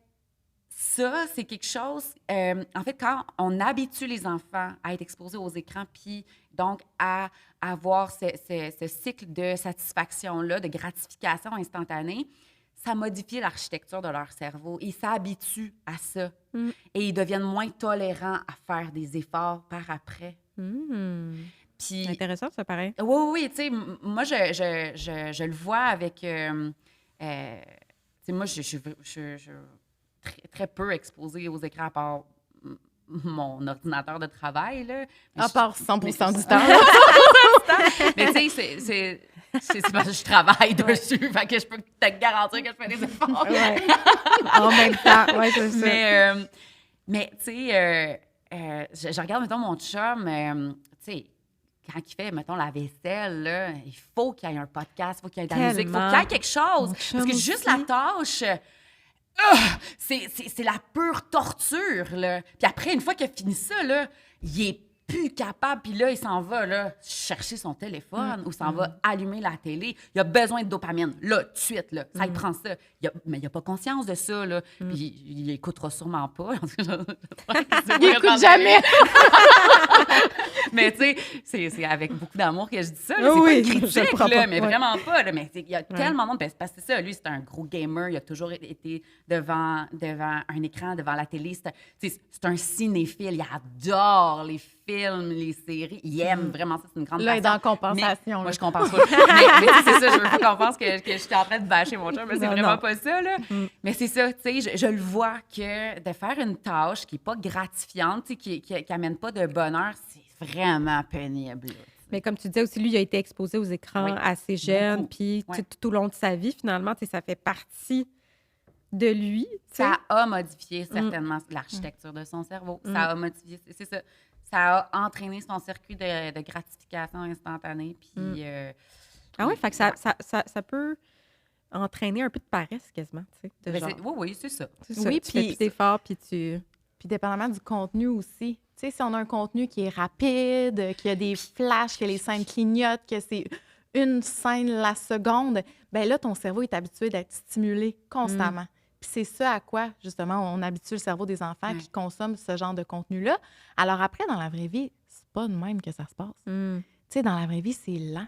ça, c'est quelque chose... en fait, quand on habitue les enfants à être exposés aux écrans, puis donc à avoir ce cycle de satisfaction-là, de gratification instantanée, ça modifie l'architecture de leur cerveau. Ils s'habituent à ça. Et ils deviennent moins tolérants à faire des efforts par après. Puis, intéressant, ça paraît. Oui, tu sais, moi, je le vois avec... tu sais, moi, je suis très, très peu exposée aux écrans à part mon ordinateur de travail, là. À part 100% du temps. Mais tu sais, c'est parce que je travaille dessus, fait que je peux te garantir que je fais des efforts. Ouais. En même temps, oui, c'est ça. Mais tu sais, je regarde, mettons, mon chum, tu sais, quand il fait, mettons, la vaisselle, là, il faut qu'il y ait un podcast, il faut qu'il y ait de la musique, il faut qu'il y ait quelque chose. Parce que juste la tâche... c'est la pure torture, là. Puis après, une fois qu'il a fini ça, là, il est plus capable. Puis là, il s'en va là, chercher son téléphone ou s'en va allumer la télé. Il a besoin de dopamine, là, tout de suite. Là. Ça, il prend ça. Mais il n'a pas conscience de ça. Là. Puis il écoutera sûrement pas. Il n'écoute jamais. Mais tu sais, c'est avec beaucoup d'amour que je dis ça. Là. C'est Oui, pas une critique, là, mais ouais. vraiment pas. Là. Mais il y a tellement de monde. Parce que c'est ça, lui, c'est un gros gamer. Il a toujours été devant un écran, devant la télé. C'est un cinéphile. Il adore les films, les séries. Il aime vraiment ça. C'est une grande Là, il est passion. dans compensation. Mais, là. moi, je compense pas. mais c'est ça, je veux pas qu'on pense que je suis en train de bâcher mon chum, mais c'est vraiment pas ça, là. Mais c'est ça, tu sais, je le vois que de faire une tâche qui est pas gratifiante, tu sais, qui amène pas de bonheur, c'est vraiment pénible, là. Mais comme tu disais aussi, lui, il a été exposé aux écrans assez jeune, beaucoup. puis tout au long de sa vie, finalement, tu sais, ça fait partie de lui. Tu sais. Ça a modifié certainement l'architecture de son cerveau. Ça a modifié, c'est ça. Ça a entraîné son circuit de gratification instantanée. Puis, Ah oui, fait que ça peut entraîner un peu de paresse quasiment, tu sais. ben, oui, c'est ça. C'est ça. Oui, Tu fais puis- plus d'efforts, puis tu... Puis dépendamment du contenu aussi. Tu sais, si on a un contenu qui est rapide, qu'il y a des flashs, que les scènes clignotent, que c'est une scène la seconde, ben là, ton cerveau est habitué d'être stimulé constamment. Puis c'est ça à quoi, justement, on habitue le cerveau des enfants qui consomment ce genre de contenu-là. Alors après, dans la vraie vie, c'est pas de même que ça se passe. Tu sais, dans la vraie vie, c'est lent.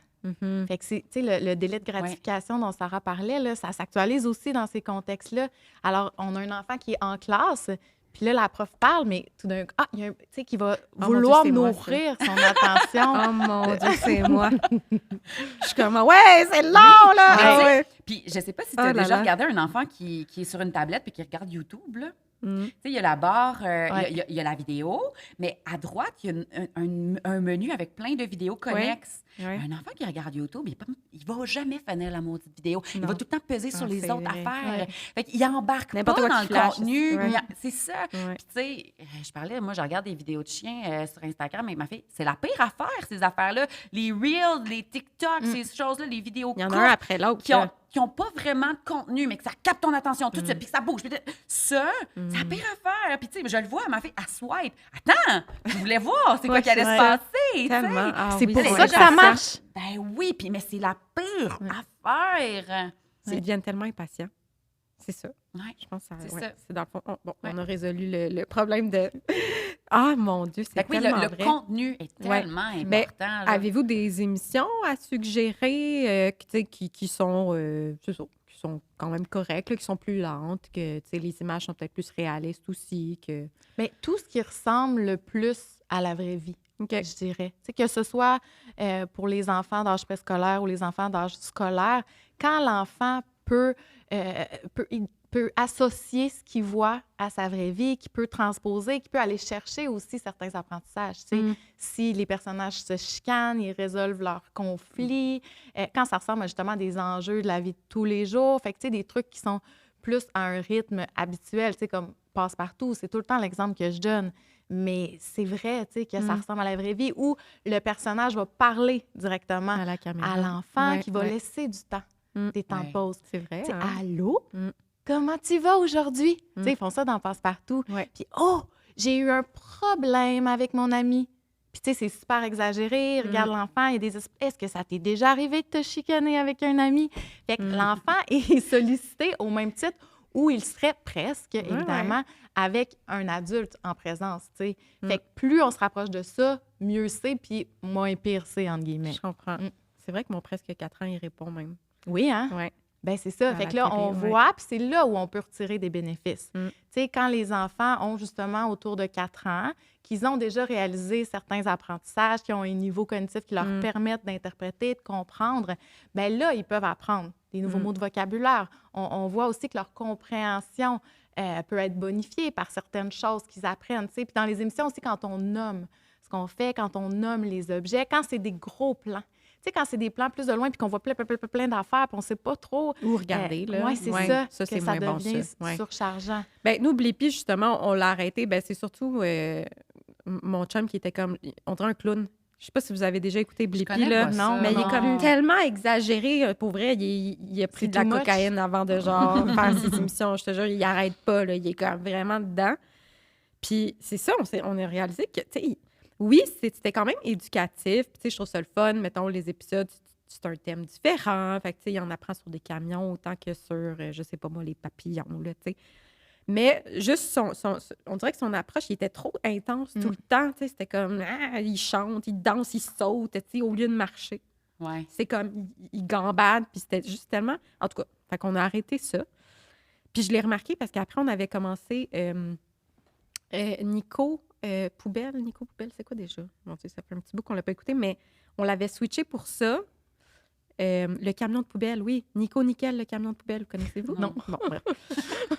Fait que c'est, tu sais, le délai de gratification dont Sarah parlait, là, ça s'actualise aussi dans ces contextes-là. Alors, on a un enfant qui est en classe, puis là, la prof parle, mais tout d'un coup, il y a un, tu sais, qui va vouloir Dieu, c'est moi, nourrir son attention. Oh mon Dieu, c'est moi. Je suis comme, ouais, c'est long, là! Mais Ah tu sais, ouais. Puis, je sais pas si tu Oh as là déjà là. regardé un enfant qui est sur une tablette puis qui regarde YouTube, là. Tu sais, il y a la barre, il y a la vidéo, mais à droite, il y a un menu avec plein de vidéos connexes. Ouais. Un enfant qui regarde YouTube, il va jamais finir la maudite vidéo. Il Non. va tout le temps peser sur les c'est autres vrai. affaires. Fait qu'il embarque pas N'importe quoi dans qui le flash, contenu. ouais. C'est ça. Ouais. Puis, tu sais, je parlais, moi, je regarde des vidéos de chiens sur Instagram, mais ma fille, c'est la pire affaire, ces affaires-là. Les Reels, les TikTok, ces choses-là, les vidéos Il y en a courtes un après l'autre. qui ont là. qui n'ont pas vraiment de contenu, mais que ça capte ton attention tout de suite, puis que ça bouge. Puis ça, c'est la pire affaire. Puis, tu sais, je le vois, elle m'a fait, elle swipe. Attends, je voulais voir c'est quoi qui allait se passer. tu sais. Tellement. Ah C'est oui, pour c'est ça que ça impatient. marche. Ben oui, puis mais c'est la pire affaire. Ils deviennent tellement impatients. C'est ça. Ouais. Je pense que C'est ouais, ça. c'est dans le fond. Ouais. On a résolu le problème de. Ah, mon Dieu, c'est Fait que oui, tellement le vrai. contenu est Ouais. tellement important. Mais là. avez-vous des émissions à suggérer tu sais, qui sont, c'est ça, qui sont quand même correctes, là, qui sont plus lentes, que tu sais, les images sont peut-être plus réalistes aussi? Mais tout ce qui ressemble le plus à la vraie vie, OK. je dirais. Tu sais, que ce soit pour les enfants d'âge préscolaire ou les enfants d'âge scolaire, quand l'enfant il peut associer ce qu'il voit à sa vraie vie, qu'il peut transposer, qu'il peut aller chercher aussi certains apprentissages. Tu sais, Mm. si les personnages se chicanent, ils résolvent leurs conflits, quand ça ressemble justement à des enjeux de la vie de tous les jours, fait que, tu sais, des trucs qui sont plus à un rythme habituel, tu sais, comme Passe-Partout, c'est tout le temps l'exemple que je donne. Mais c'est vrai, tu sais, que ça ressemble à la vraie vie, où le personnage va parler directement À la caméra. à l'enfant, Ouais, qui va ouais. laisser du temps, Mm. des temps de Ouais. pause. C'est vrai. Tu sais, hein? allô? Mm. Comment tu vas aujourd'hui? Mm. Tu sais, ils font ça dans Passe-Partout. Ouais. Puis, oh, j'ai eu un problème avec mon ami. Puis, tu sais, c'est super exagéré. Regarde l'enfant, il y a des... Est-ce que ça t'est déjà arrivé de te chicaner avec un ami? Fait que l'enfant est sollicité au même titre où il serait presque, évidemment, avec un adulte en présence, tu sais. Fait que plus on se rapproche de ça, mieux c'est, puis moins pire c'est, entre guillemets. Je comprends. Mm. C'est vrai que mon presque 4 ans, il répond même. Oui, hein? Ouais. Ben c'est ça. À Fait la que là, télé, on ouais. voit, puis c'est là où on peut retirer des bénéfices. Mm. Tu sais, quand les enfants ont justement autour de 4 ans, qu'ils ont déjà réalisé certains apprentissages, qui ont un niveau cognitif qui leur permettent d'interpréter, de comprendre, ben là, ils peuvent apprendre des nouveaux mots de vocabulaire. On voit aussi que leur compréhension peut être bonifiée par certaines choses qu'ils apprennent. Tu sais. Puis dans les émissions aussi, quand on nomme ce qu'on fait, quand on nomme les objets, quand c'est des gros plans. Tu sais, quand c'est des plans plus de loin puis qu'on voit plein d'affaires puis on ne sait pas trop... Ou regarder, là. Oui, c'est Ouais, ça, ça, que c'est ça moins bon, devient ça. Ouais. surchargeant. Ben, nous, Blippi, justement, on l'a arrêté. Ben, c'est surtout mon chum qui était comme, on dirait un clown. Je sais pas si vous avez déjà écouté Blippi, connais là. pas ça. Non, Mais il est non. comme tellement exagéré. Pour vrai, il a pris C'est de la too much. cocaïne avant de, genre, faire ses émissions. Je te jure, il arrête pas, là. Il est comme vraiment dedans. Puis c'est ça, on a réalisé que, tu sais, oui, c'était quand même éducatif. Puis, tu sais, je trouve ça le fun. Mettons, les épisodes, c'est un thème différent. Fait que, tu sais, il en apprend sur des camions autant que sur, je sais pas moi, les papillons, là, tu sais. Mais juste on dirait que son approche, il était trop intense tout le temps. Tu sais, c'était comme, il chante, il danse, il saute, tu sais, au lieu de marcher. Ouais. C'est comme, il gambade, puis c'était juste tellement... En tout cas, fait qu'on a arrêté ça. Puis je l'ai remarqué parce qu'après, on avait commencé Nico Poubelle. Nico Poubelle, c'est quoi déjà? Bon, tu sais, ça fait un petit bout qu'on l'a pas écouté, mais on l'avait switché pour ça. Le camion de poubelle, oui. Nico Nickel, le camion de poubelle, vous connaissez-vous? Non. Bon, bref.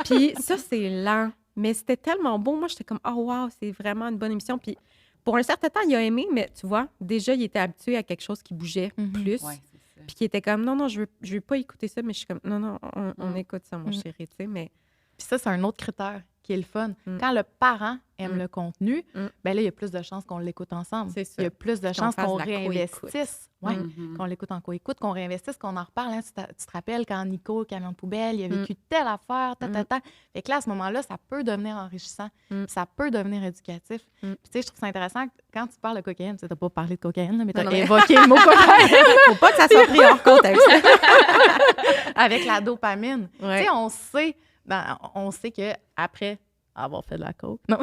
Puis ça, c'est lent. Mais c'était tellement beau. Moi, j'étais comme, oh wow, c'est vraiment une bonne émission. Puis pour un certain temps, il a aimé, mais tu vois, déjà, il était habitué à quelque chose qui bougeait plus. Ouais, c'est ça. Puis qui était comme, non, je veux pas écouter ça, mais je suis comme, non, on écoute ça, mon chéri, tu sais, mais... Puis ça, c'est un autre critère qui est le fun. Quand le parent aime le contenu, ben là, il y a plus de chances qu'on l'écoute ensemble. C'est ça. Il y a plus de chances fasse qu'on de la co-écoute. réinvestisse. Ouais, qu'on l'écoute en co-écoute, qu'on réinvestisse, qu'on en reparle. Hein. Tu te rappelles quand Nico, le camion de poubelle, il a vécu telle affaire, Fait que là, à ce moment-là, ça peut devenir enrichissant. Puis ça peut devenir éducatif. Puis tu sais, je trouve ça intéressant que quand tu parles de cocaïne, tu n'as pas parlé de cocaïne, là, mais tu as évoqué le mot cocaïne. Faut pas que ça soit pris hors contexte. Avec la dopamine. Ouais. Tu sais, on sait qu'après avoir fait de la coke... Non.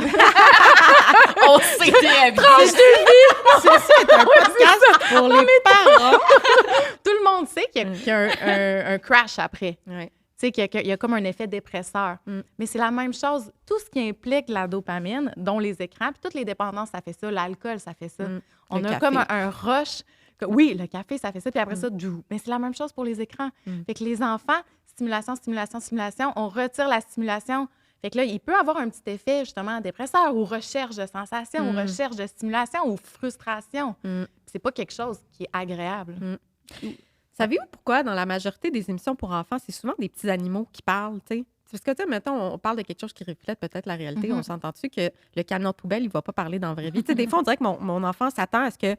On sait très bien. C'est un podcast pour les parents. Tout le monde sait qu'il y a un crash après. Ouais. Tu sais, qu'il y a comme un effet dépresseur. Mais c'est la même chose. Tout ce qui implique la dopamine, dont les écrans, puis toutes les dépendances, ça fait ça. L'alcool, ça fait ça. On Le a café. comme un rush. Oui, le café, ça fait ça. Puis après ça, mais c'est la même chose pour les écrans. Fait que les enfants, stimulation, on retire la stimulation. Fait que là, il peut avoir un petit effet, justement, dépresseur ou recherche de sensation, ou recherche de stimulation ou frustration. C'est pas quelque chose qui est agréable. Savez-vous pourquoi, dans la majorité des émissions pour enfants, c'est souvent des petits animaux qui parlent, tu sais? Parce que, tu sais, mettons, on parle de quelque chose qui reflète peut-être la réalité. On s'entend-tu que le camion de poubelle, il va pas parler dans la vraie vie? Tu sais, des fois, on dirait que mon enfant s'attend à ce que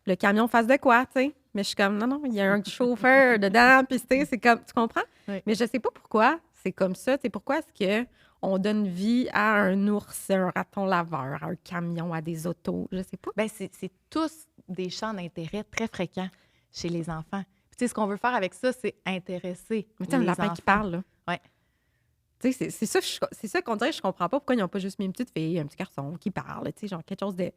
le camion fasse de quoi, tu sais. Mais je suis comme, non, il y a un chauffeur dedans, puis tu sais, c'est comme, tu comprends? Oui. Mais je sais pas pourquoi c'est comme ça. Tu sais, pourquoi est-ce que on donne vie à un ours, à un raton laveur, à un camion, à des autos? Je sais pas. Ben, c'est tous des champs d'intérêt très fréquents chez les enfants. Puis, tu sais, ce qu'on veut faire avec ça, c'est intéresser Mais tu sais, un les lapin enfants. qui parle, là. Ouais. Tu sais, c'est ça qu'on dirait, je comprends pas pourquoi ils n'ont pas juste mis une petite fille, un petit garçon qui parle, tu sais, genre quelque chose de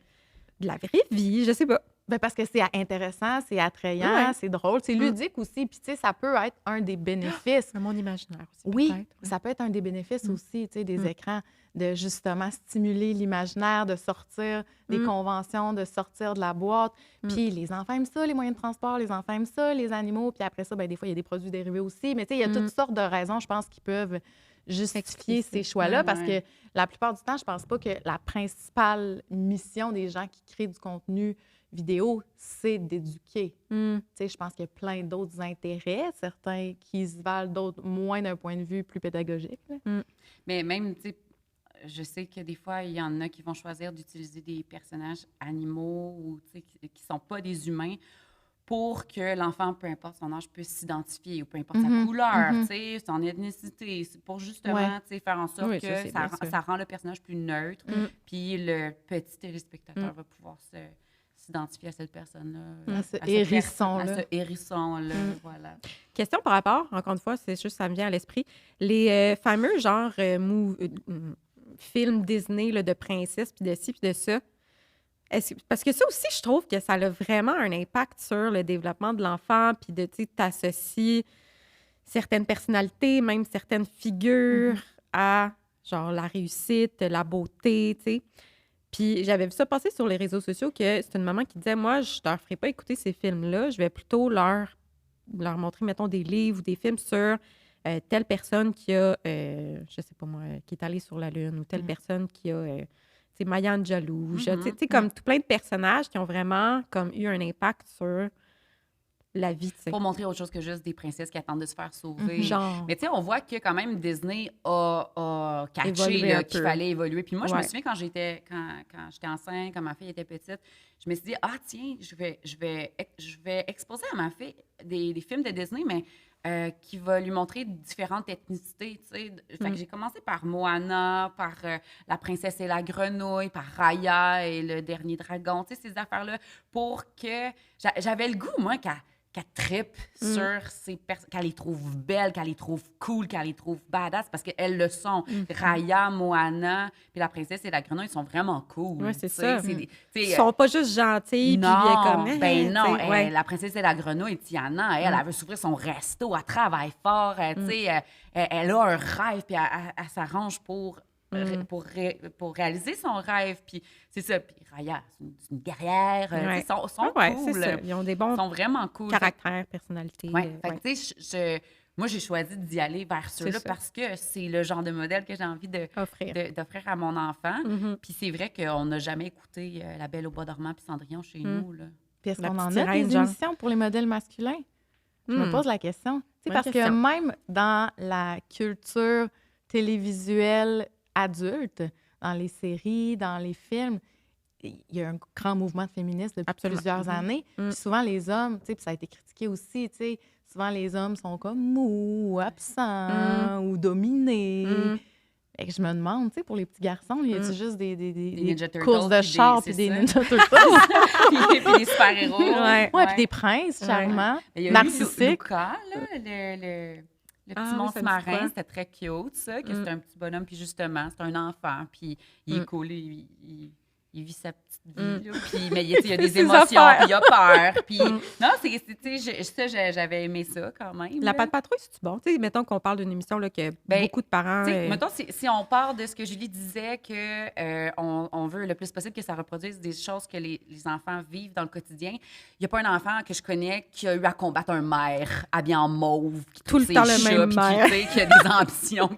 la vraie vie, je sais pas. Ben, parce que c'est intéressant, c'est attrayant, Ouais. c'est drôle, c'est ludique aussi. Puis, tu sais, ça peut être un des bénéfices. C'est mon imaginaire aussi, Oui, peut-être. ça peut être un des bénéfices aussi, tu sais, des Mm. écrans, de justement stimuler l'imaginaire, de sortir des Mm. conventions, de sortir de la boîte. Puis les enfants aiment ça, les moyens de transport, les enfants aiment ça, les animaux. Puis après ça, ben, des fois, il y a des produits dérivés aussi. Mais tu sais, il y a toutes sortes de raisons, je pense, qui peuvent justifier ces choix-là. Ouais, Parce ouais. que la plupart du temps, je pense pas que la principale mission des gens qui créent du contenu vidéo, c'est d'éduquer. Mm. Tu sais, je pense qu'il y a plein d'autres intérêts, certains qui se valent, d'autres moins d'un point de vue plus pédagogique. là. Mais même, tu sais, je sais que des fois, il y en a qui vont choisir d'utiliser des personnages animaux ou, tu sais, qui sont pas des humains pour que l'enfant, peu importe son âge, puisse s'identifier ou peu importe sa couleur, tu sais, son ethnicité. C'est pour justement, Ouais. tu sais, faire en sorte Oui, que ça, c'est bien sûr. ça rend le personnage plus neutre. Puis le petit téléspectateur va pouvoir s'identifier à cette personne-là. À ce cette hérisson-là. à ce hérisson-là, voilà. Question par rapport, encore une fois, c'est juste ça me vient à l'esprit, les fameux genre films Disney là, de princesses, puis de ci, puis de ça. Parce que ça aussi, je trouve que ça a vraiment un impact sur le développement de l'enfant, puis de, tu sais, t'associes certaines personnalités, même certaines figures à, genre, la réussite, la beauté, tu sais. Puis j'avais vu ça passer sur les réseaux sociaux que c'est une maman qui disait, moi, je leur ferai pas écouter ces films-là, je vais plutôt leur montrer, mettons, des livres ou des films sur telle personne qui a, je sais pas moi, qui est allée sur la Lune ou telle personne qui a, tu sais, Maya Angelou, tu sais, comme tout plein de personnages qui ont vraiment comme eu un impact sur la vie, tu sais. Pour montrer autre chose que juste des princesses qui attendent de se faire sauver. Genre. Mais tu sais, on voit que quand même Disney a catché Évolué là, un qu'il peu. fallait évoluer. Puis moi, je me Ouais. souviens quand j'étais enceinte, quand ma fille était petite, je me suis dit, ah tiens, je vais exposer à ma fille des films de Disney, mais qui va lui montrer différentes ethnicités, tu sais. Fait que j'ai commencé par Moana, par La princesse et la grenouille, par Raya et le dernier dragon, tu sais, ces affaires-là, pour que... J'avais le goût, moi, qu'elle trippe sur ces personnes, qu'elle les trouve belles, qu'elle les trouve cool, qu'elle les trouve badass, parce qu'elles le sont. Raya, Moana, puis La princesse et la grenouille, ils sont vraiment cool. Ouais, c'est tu sais. ça. Tu sais, Ils sont pas juste gentils, puis bien comme... ben non, tu sais, ouais. La princesse et la grenouille, Tiana, elle veut s'ouvrir son resto, elle travaille fort, tu sais, elle a un rêve, puis elle s'arrange pour réaliser son rêve, puis c'est ça. Puis Raya, c'est une guerrière, tu sais, sont Ouais, cool. c'est ça. Ils ont des bons Ils sont vraiment cool. caractères, personnalités. Ouais. Fait que, tu sais, moi, j'ai choisi d'y aller vers ceux-là ça. parce que c'est le genre de modèle que j'ai envie d'offrir à mon enfant. Puis c'est vrai qu'on n'a jamais écouté La Belle au bois dormant puis Cendrillon chez nous, là. Puis est-ce La qu'on en petite a sirène, des genre. émissions pour les modèles masculins? Je me pose la question. Tu sais, Bonne parce question. que même dans la culture télévisuelle adulte, dans les séries, dans les films, il y a un grand mouvement féministe depuis Absolument. plusieurs années. Puis souvent, les hommes, tu sais, puis ça a été critiqué aussi, tu sais, souvent les hommes sont comme mous, absents ou dominés. Fait que je me demande, tu sais, pour les petits garçons, il y a juste des Ninja Turtles, courses de puis char c'est puis des ça. Ninja Turtles? puis des super-héros. Ouais. Puis des princes charmants, Il y a eu narcissiques. Luca, là, le petit Ah oui, monstre ça me dit quoi? marin, c'était très cute, ça, que c'était un petit bonhomme, puis justement, c'est un enfant, puis il est cool, il vit sa petite vie, là, puis, mais il y a des Ses émotions, affaires. puis il a peur, puis... Non, tu sais, j'avais aimé ça quand même. La là. Patte Patrouille, c'est-tu bon? Tu sais, mettons qu'on parle d'une émission là, que Ben, beaucoup de parents... Tu sais, mettons, si on part de ce que Julie disait, que on veut le plus possible que ça reproduise des choses que les enfants vivent dans le quotidien, il n'y a pas un enfant que je connais qui a eu à combattre un maire habillé en mauve, qui Tout le ses temps le chats, même puis maire. qui a des ambitions.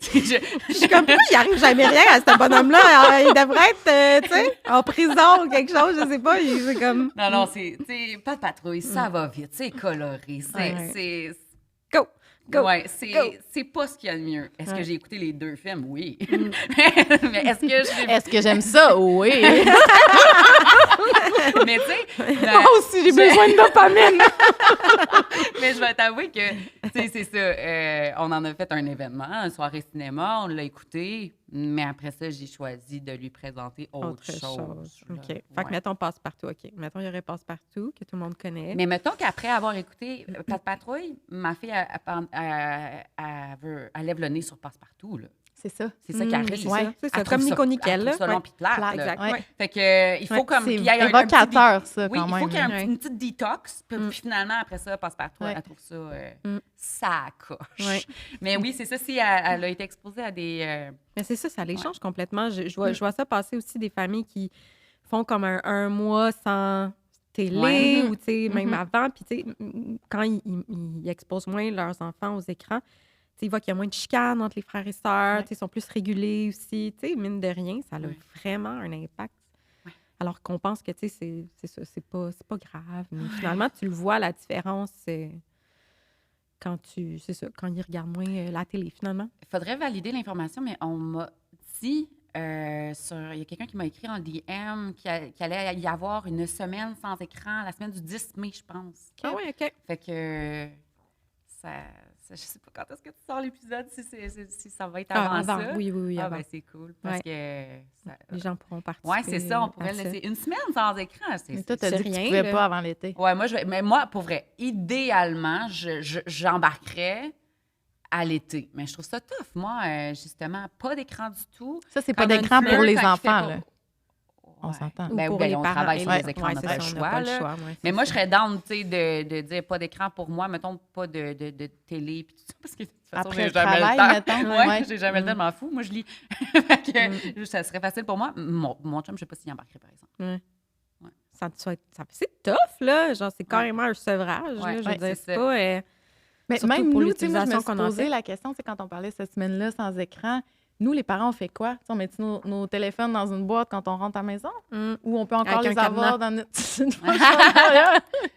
Je suis comme, pourquoi il arrive jamais rien à ce bonhomme-là? Il devrait être, tu sais, en prison ou quelque chose, je sais pas. C'est comme... Non, c'est, tu sais, pas de patrouille, ça va vite, c'est coloré, Ouais. c'est... Go! Go! Ouais, Go. c'est pas ce qu'il y a de mieux. Est-ce que Ouais. j'ai écouté les deux films? Oui. Mais est-ce que je l'ai Est-ce que j'aime ça? Oui. Mais tu sais, Moi aussi, j'ai besoin de dopamine. mais je vais t'avouer que, tu sais, c'est ça. On en a fait un événement, une soirée cinéma, on l'a écouté, mais après ça, j'ai choisi de lui présenter autre chose. là. OK. Fait Ouais. que mettons Passe-Partout, OK. Mettons, il y aurait Passe-Partout, que tout le monde connaît. Mais mettons qu'après avoir écouté Pat Patrouille, ma fille, elle lève le nez sur Passe-Partout, là. C'est ça. C'est ça qui arrive. c'est ça. C'est ça, Elle trouve comme Nico Nickel, elle trouve là. ça long Ouais. puis plate, Plate, là. Exact. Ouais. Ouais. Fait que, il faut Ouais, comme c'est qu'il y ait un évocateur, petit ça, oui, quand il faut même, qu'il y ait là. une petite détox. Puis finalement, après ça, Passe-Partout, Ouais. elle trouve ça Mm. ça coche. Ouais. Mais oui, c'est ça. Si elle a été exposée à des... Mais c'est ça les change complètement. Je vois ça passer aussi des familles qui font comme un mois sans télé Ouais. ou, tu sais, même Mhm. avant. Puis, tu sais, quand ils exposent moins leurs enfants aux écrans, tu sais, ils voient qu'il y a moins de chicanes entre les frères et sœurs, Ouais. tu sais, ils sont plus régulés aussi. Tu sais, mine de rien, ça a Ouais. vraiment un impact. Ouais. Alors qu'on pense que, tu sais, c'est ça, c'est pas grave. Mais finalement, tu le vois, la différence, quand quand ils regardent moins la télé, finalement. Il faudrait valider l'information, mais on m'a dit... il y a quelqu'un qui m'a écrit en DM qu'il allait y avoir une semaine sans écran, la semaine du 10 mai, je pense. Ah oui, OK. Fait que je sais pas quand est-ce que tu sors l'épisode, si ça va être avant ça. Oui, Ah avant. ben c'est cool, parce Ouais. que... Les gens pourront participer. Oui, c'est ça, on pourrait à le ça. laisser une semaine sans écran. Mais toi, t'as c'est dit que tu rien, pouvais là. pas avant l'été. Ouais, mais moi, pour vrai, idéalement, j'embarquerais à l'été. Mais je trouve ça tough. Moi, justement, pas d'écran du tout. Ça, c'est pas Quand d'écran on a une pour les quand il fait enfants, pas- là. On Ouais. s'entend. Ou Ben, pour ben, les on parents. travaille sur Ouais, les écrans, ouais, on n'a c'est pas le ça, on choix. pas le là. choix, ouais, c'est Mais moi, ça. je serais down, tu sais, de dire pas d'écran pour moi, mettons pas de télé, puis tout ça, parce que de toute façon, Après j'ai le jamais travail, le temps. mettons, Ouais, ouais. j'ai jamais le temps, je m'en fous. Moi, je lis. Fait que ça serait facile pour moi. Mon chum, je sais pas s'il embarquerait, par exemple. Ouais. Ouais. C'est tough, là. Genre, c'est carrément un sevrage. Ouais, là. Je ouais, veux dire, c'est c'est ça. pas... Mais surtout même pour nous, tu sais, moi, je me l'utilisation suis qu'on en posé fait. la question, tu sais, quand on parlait cette semaine-là sans écran, nous, les parents, on fait quoi? Tu sais, on met nos téléphones dans une boîte quand on rentre à la maison? Ou on peut encore Avec les un avoir cadenas. dans notre...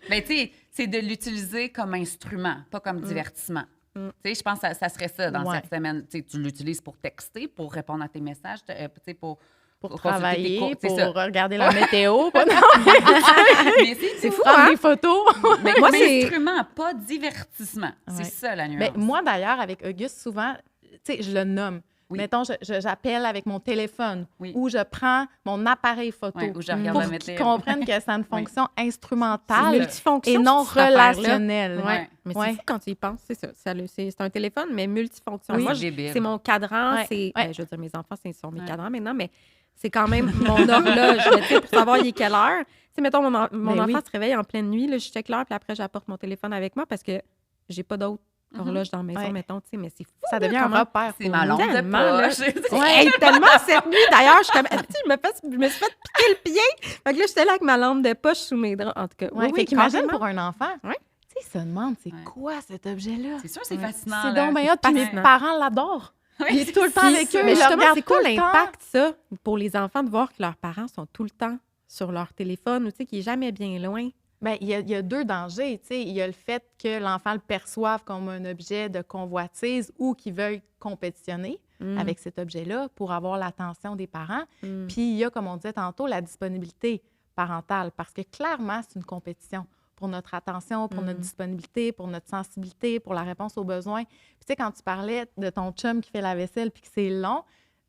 Mais tu sais, c'est de l'utiliser comme instrument, pas comme divertissement. Tu sais, je pense que ça serait ça dans Ouais. cette semaine. Tu sais, tu l'utilises pour texter, pour répondre à tes messages, tu sais, pour pour consulter tes travailler, cours, c'est pour ça. regarder la météo, pour Mais c'est fou, prendre hein? des photos. Mais Moi, comme c'est- instrument, pas divertissement. Ouais. C'est ça la nuance. Mais moi, d'ailleurs, avec Auguste, souvent, tu sais, je le nomme. Oui. Mettons, j'appelle avec mon téléphone Oui. ou je prends mon appareil photo Ouais, ou je regarde pour la qu'ils météo. comprennent que c'est une fonction instrumentale multifonction, et non cette affaire-là. relationnelle. Ouais. Ouais. Mais Ouais. c'est fou quand tu y penses, c'est ça. C'est un téléphone, mais multifonction. Oui, Moi, c'est débile. c'est mon cadran, Ouais. c'est... Ouais. ben, je veux dire, mes enfants, sont mes Ouais. cadrans maintenant, mais c'est quand même mon horloge, là, tu sais, pour savoir il est quelle heure. Tu sais, mettons, mon Ben enfant oui. se réveille en pleine nuit, là, je check l'heure, puis après, j'apporte mon téléphone avec moi parce que j'ai pas d'autre horloge dans la maison, Ouais. mettons, tu sais, mais c'est fou, Ça là, devient un comment- repère. C'est pour ma nous. lampe de Tellement, là. poche. Hey, tellement cette nuit, d'ailleurs, je suis comme, tu sais, je me suis fait piquer le pied. Fait que là, j'étais là avec ma lampe de poche sous mes draps. En tout cas, Ouais, oui, fait qu'imagine carrément. pour un enfant, Ouais. tu sais, il se demande, c'est Ouais. quoi cet objet-là? C'est sûr, c'est Ouais. fascinant. C'est là. donc bien hot, puis mes fascinant. parents l'adorent. Il est tout le temps Puis, avec eux. mais il le justement, regarde c'est quoi tout le temps. l'impact, ça, pour les enfants, de voir que leurs parents sont tout le temps sur leur téléphone ou, tu sais, qu'il est jamais bien loin? Bien, il y a deux dangers. Tu sais. Il y a le fait que l'enfant le perçoive comme un objet de convoitise ou qu'il veuille compétitionner avec cet objet-là pour avoir l'attention des parents. Puis il y a, comme on disait tantôt, la disponibilité parentale parce que clairement, c'est une compétition pour notre attention, pour notre disponibilité, pour notre sensibilité, pour la réponse aux besoins. Puis tu sais, quand tu parlais de ton chum qui fait la vaisselle puis que c'est long,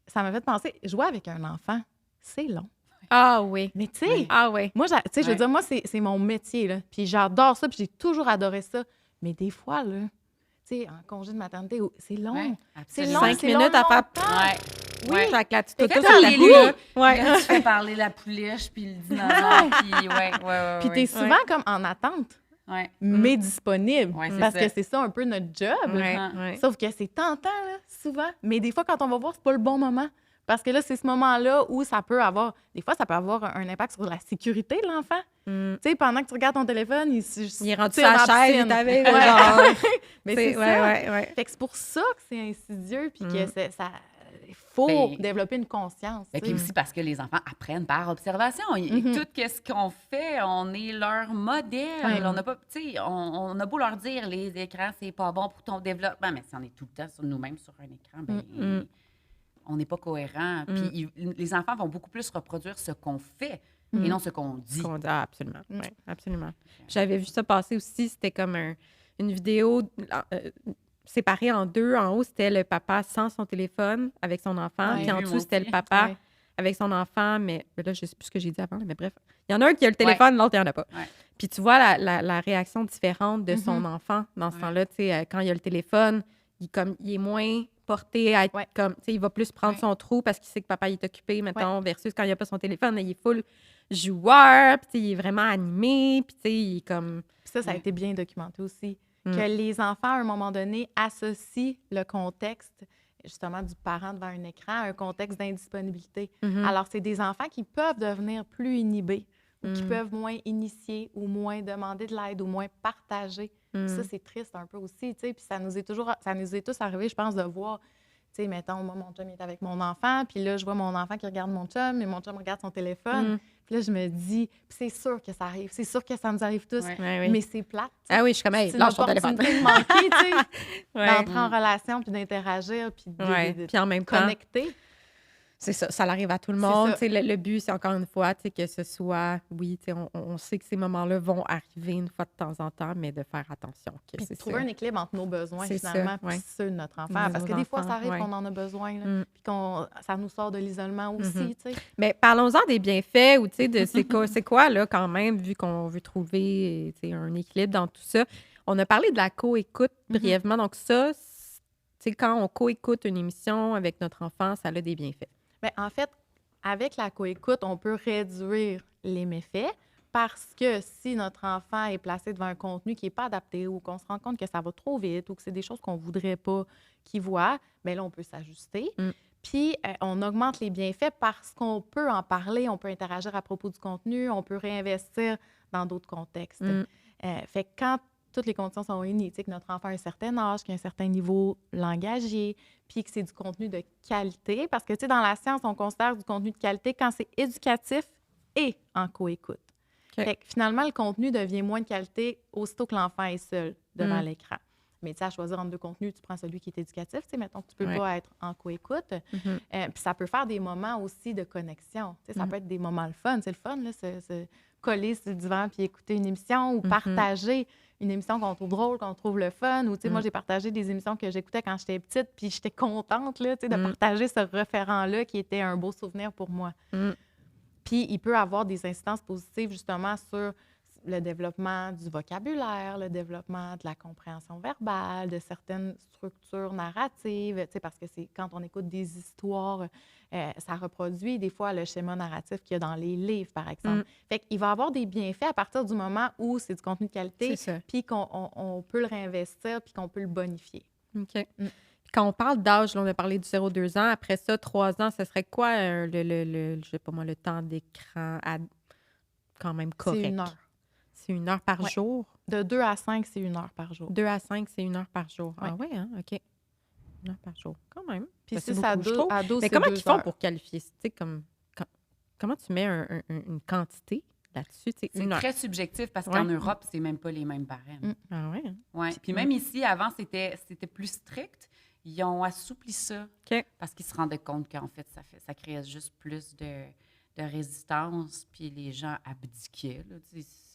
ça m'a fait penser, jouer avec un enfant, c'est long. Ah oui. Mais tu sais, Ah oui. moi, tu sais, je veux Ouais. dire, moi, c'est mon métier, là. Puis j'adore ça, puis j'ai toujours adoré ça. Mais des fois, là, tu sais, en congé de maternité, c'est long. Ouais, C'est absolument. long, 5 c'est minutes long, à faire... longtemps. Ouais. Oui, Ouais. avec la petite Fais auto sur parler le lui. tapis, là. Ouais. Là, tu fais parler la pouliche puis le dinosaure, puis ouais. Puis t'es souvent comme en attente, Ouais. mais disponible. Ouais, c'est parce ça. que c'est ça un peu notre job. Ouais, Ah. ouais. Sauf que c'est tentant, là, souvent. Mais des fois, quand on va voir, c'est pas le bon moment. Parce que là, c'est ce moment-là où ça peut avoir... Des fois, ça peut avoir un impact sur la sécurité de l'enfant. Mm. Tu sais, pendant que tu regardes ton téléphone, Il est rendu tire sur la dans chaise, il piscine. est avec, Ouais. genre... Mais c'est ouais, ça. ouais. Fait que c'est pour ça que c'est insidieux, puis que Mm. il faut Ben, développer une conscience. Et tu puis sais. aussi parce que les enfants apprennent par observation. Tout ce qu'on fait, on est leur modèle. Ouais. On n'a pas, tu sais, on a beau leur dire les écrans, c'est pas bon pour ton développement, mais si on est tout le temps sur nous-mêmes sur un écran, ben, on n'est pas cohérent. Puis les enfants vont beaucoup plus reproduire ce qu'on fait et non ce qu'on dit. Absolument. Oui, absolument. J'avais vu ça passer aussi. C'était comme une vidéo séparée en deux. En haut, c'était le papa sans son téléphone avec son enfant. Ouais. Puis en Oui, dessous, moi c'était le aussi. papa Ouais. avec son enfant. Mais là, je sais plus ce que j'ai dit avant, mais bref. Il y en a un qui a le téléphone, l'autre, il n'y en a pas. Ouais. Puis tu vois la réaction différente de son Mhm. enfant dans ce Ouais. temps-là. Tu sais, quand il a le téléphone, il est moins porté à être Ouais. comme... Tu sais, il va plus prendre Ouais. son trou parce qu'il sait que papa il est occupé, mettons, versus quand il n'a pas son téléphone, il est full joueur, puis tu sais, il est vraiment animé, puis tu sais, il est comme... Puis ça a été bien documenté aussi. Mm. Que les enfants, à un moment donné, associent le contexte, justement, du parent devant un écran à un contexte d'indisponibilité. Mhm. Alors, c'est des enfants qui peuvent devenir plus inhibés ou qui Mm. peuvent moins initier ou moins demander de l'aide ou moins partager. Mm. Puis ça, c'est triste un peu aussi, tu sais. Puis ça nous est tous arrivé, je pense, de voir, tu sais, mettons, moi, mon chum il est avec mon enfant, puis là, je vois mon enfant qui regarde mon chum, et mon chum regarde son téléphone. Mm. Puis là, je me dis, puis c'est sûr que ça arrive, c'est sûr que ça nous arrive tous, Ouais. Ouais, oui. mais c'est plate. tu sais. Ah oui, je suis comme, hey, C'est une lâche ton téléphone. opportunité de manquer, tu sais, Ouais. d'entrer en relation, puis d'interagir, puis Ouais. de Puis en même temps, connecter. c'est ça l'arrive à tout le C'est monde. ça. Tu sais, le but, c'est encore une fois, tu sais, que ce soit, oui, tu sais, on sait que ces moments-là vont arriver une fois de temps en temps, mais de faire attention. Que Puis c'est de trouver ça. un équilibre entre nos besoins, C'est ça, finalement, ouais. puis ceux de notre enfant. De Parce nos que des fois, enfants, ça arrive ouais. qu'on en a besoin, là, Mm. puis ça nous sort de l'isolement aussi, Mhm. tu sais. Mais parlons-en des bienfaits ou, tu sais, de c'est quoi, là, quand même, vu qu'on veut trouver, tu sais, un équilibre dans tout ça. On a parlé de la co-écoute brièvement. Donc ça, tu sais, quand on co-écoute une émission avec notre enfant, ça a des bienfaits. Bien, en fait, avec la coécoute, on peut réduire les méfaits parce que si notre enfant est placé devant un contenu qui n'est pas adapté ou qu'on se rend compte que ça va trop vite ou que c'est des choses qu'on ne voudrait pas qu'il voit, bien là, on peut s'ajuster. Mm. Puis, on augmente les bienfaits parce qu'on peut en parler, on peut interagir à propos du contenu, on peut réinvestir dans d'autres contextes. Mm. Fait que quand toutes les conditions sont réunies, tu sais, que notre enfant a un certain âge, qu'il a un certain niveau langagier, puis que c'est du contenu de qualité. Parce que, tu sais, dans la science, on considère du contenu de qualité quand c'est éducatif et en coécoute. OK. Fait que finalement, le contenu devient moins de qualité aussitôt que l'enfant est seul devant Mm. l'écran. Mais tu sais, à choisir entre deux contenus, tu prends celui qui est éducatif. Tu sais, mettons que tu peux Ouais. pas être en coécoute. Mhm. Puis ça peut faire des moments aussi de connexion. Tu sais, ça Mhm. peut être des moments le fun. C'est le fun, là, se coller sur le divan puis écouter une émission ou Mhm. partager une émission qu'on trouve drôle, qu'on trouve le fun. Ou, tu sais, moi, Mm. j'ai partagé des émissions que j'écoutais quand j'étais petite puis j'étais contente, là, tu sais, de Mm. partager ce référent-là qui était un beau souvenir pour moi. Mm. Puis il peut avoir des incidences positives justement sur le développement du vocabulaire, le développement de la compréhension verbale, de certaines structures narratives, tu sais, parce que c'est quand on écoute des histoires, ça reproduit des fois le schéma narratif qu'il y a dans les livres, par exemple. Mm. Fait qu'il va avoir des bienfaits à partir du moment où c'est du contenu de qualité, C'est ça. puis on peut le réinvestir, puis qu'on peut le bonifier. OK. Mm. Puis quand on parle d'âge, là, on a parlé du 0-2 ans. Après ça, 3 ans, ce serait quoi je sais pas moi, le temps d'écran quand même correct? C'est 1 heure. C'est 1 heure par Ouais. jour? De 2 à 5, c'est 1 heure par jour. 2 à 5, c'est 1 heure par jour. Ah Ouais. ouais, hein? OK. 1 heure par jour. Quand même. Puis Ben, c'est 6 à beaucoup, je 12, trouve. à 12, Mais c'est comment 2 ils font heures. pour qualifier? Tu sais, comment tu mets une quantité là-dessus? Tu sais, C'est 1 heure. très subjectif parce Ouais. qu'en Europe, c'est même pas les mêmes barèmes. Mm. Ah ouais, hein? Ouais. Puis même ici, avant, c'était plus strict. Ils ont assoupli ça OK. parce qu'ils se rendaient compte qu'en fait, ça créait juste plus de résistance, puis les gens abdiquaient. Là.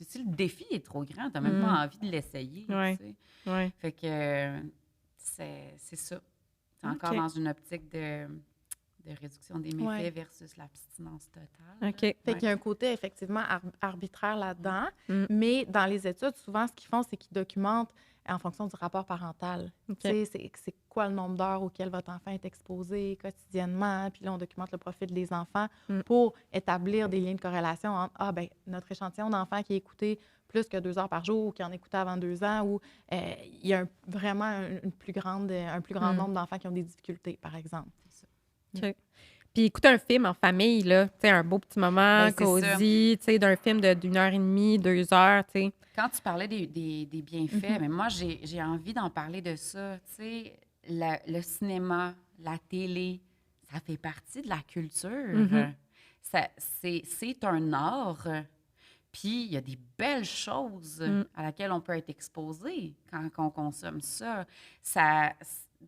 Si le défi est trop grand, tu n'as même Mm. pas envie de l'essayer. Ouais. Tu sais. Ouais. Fait que c'est ça. C'est encore OK. dans une optique de réduction des méfaits Ouais. versus l'abstinence totale. OK. Fait Ouais. qu'il y a un côté effectivement arbitraire là-dedans, Mm. mais dans les études, souvent, ce qu'ils font, c'est qu'ils documentent en fonction du rapport parental. OK. Tu sais, c'est quoi le nombre d'heures auquel votre enfant est exposé quotidiennement, puis là, on documente le profil des enfants Mm. pour établir des liens de corrélation entre, notre échantillon d'enfants qui est écouté plus que 2 heures par jour ou qui en écoutait avant 2 ans, ou il y a vraiment un plus grand Mm. nombre d'enfants qui ont des difficultés, par exemple. OK. Puis écouter un film en famille, là, tu sais, un beau petit moment, Ben, c'est cosy, tu sais, d'un film d'1 heure et demie, 2 heures, tu sais. Quand tu parlais des bienfaits, mais moi, j'ai envie d'en parler de ça. Tu sais, le cinéma, la télé, ça fait partie de la culture. Mhm. C'est un art. Puis, il y a des belles choses à laquelle on peut être exposé quand on consomme ça.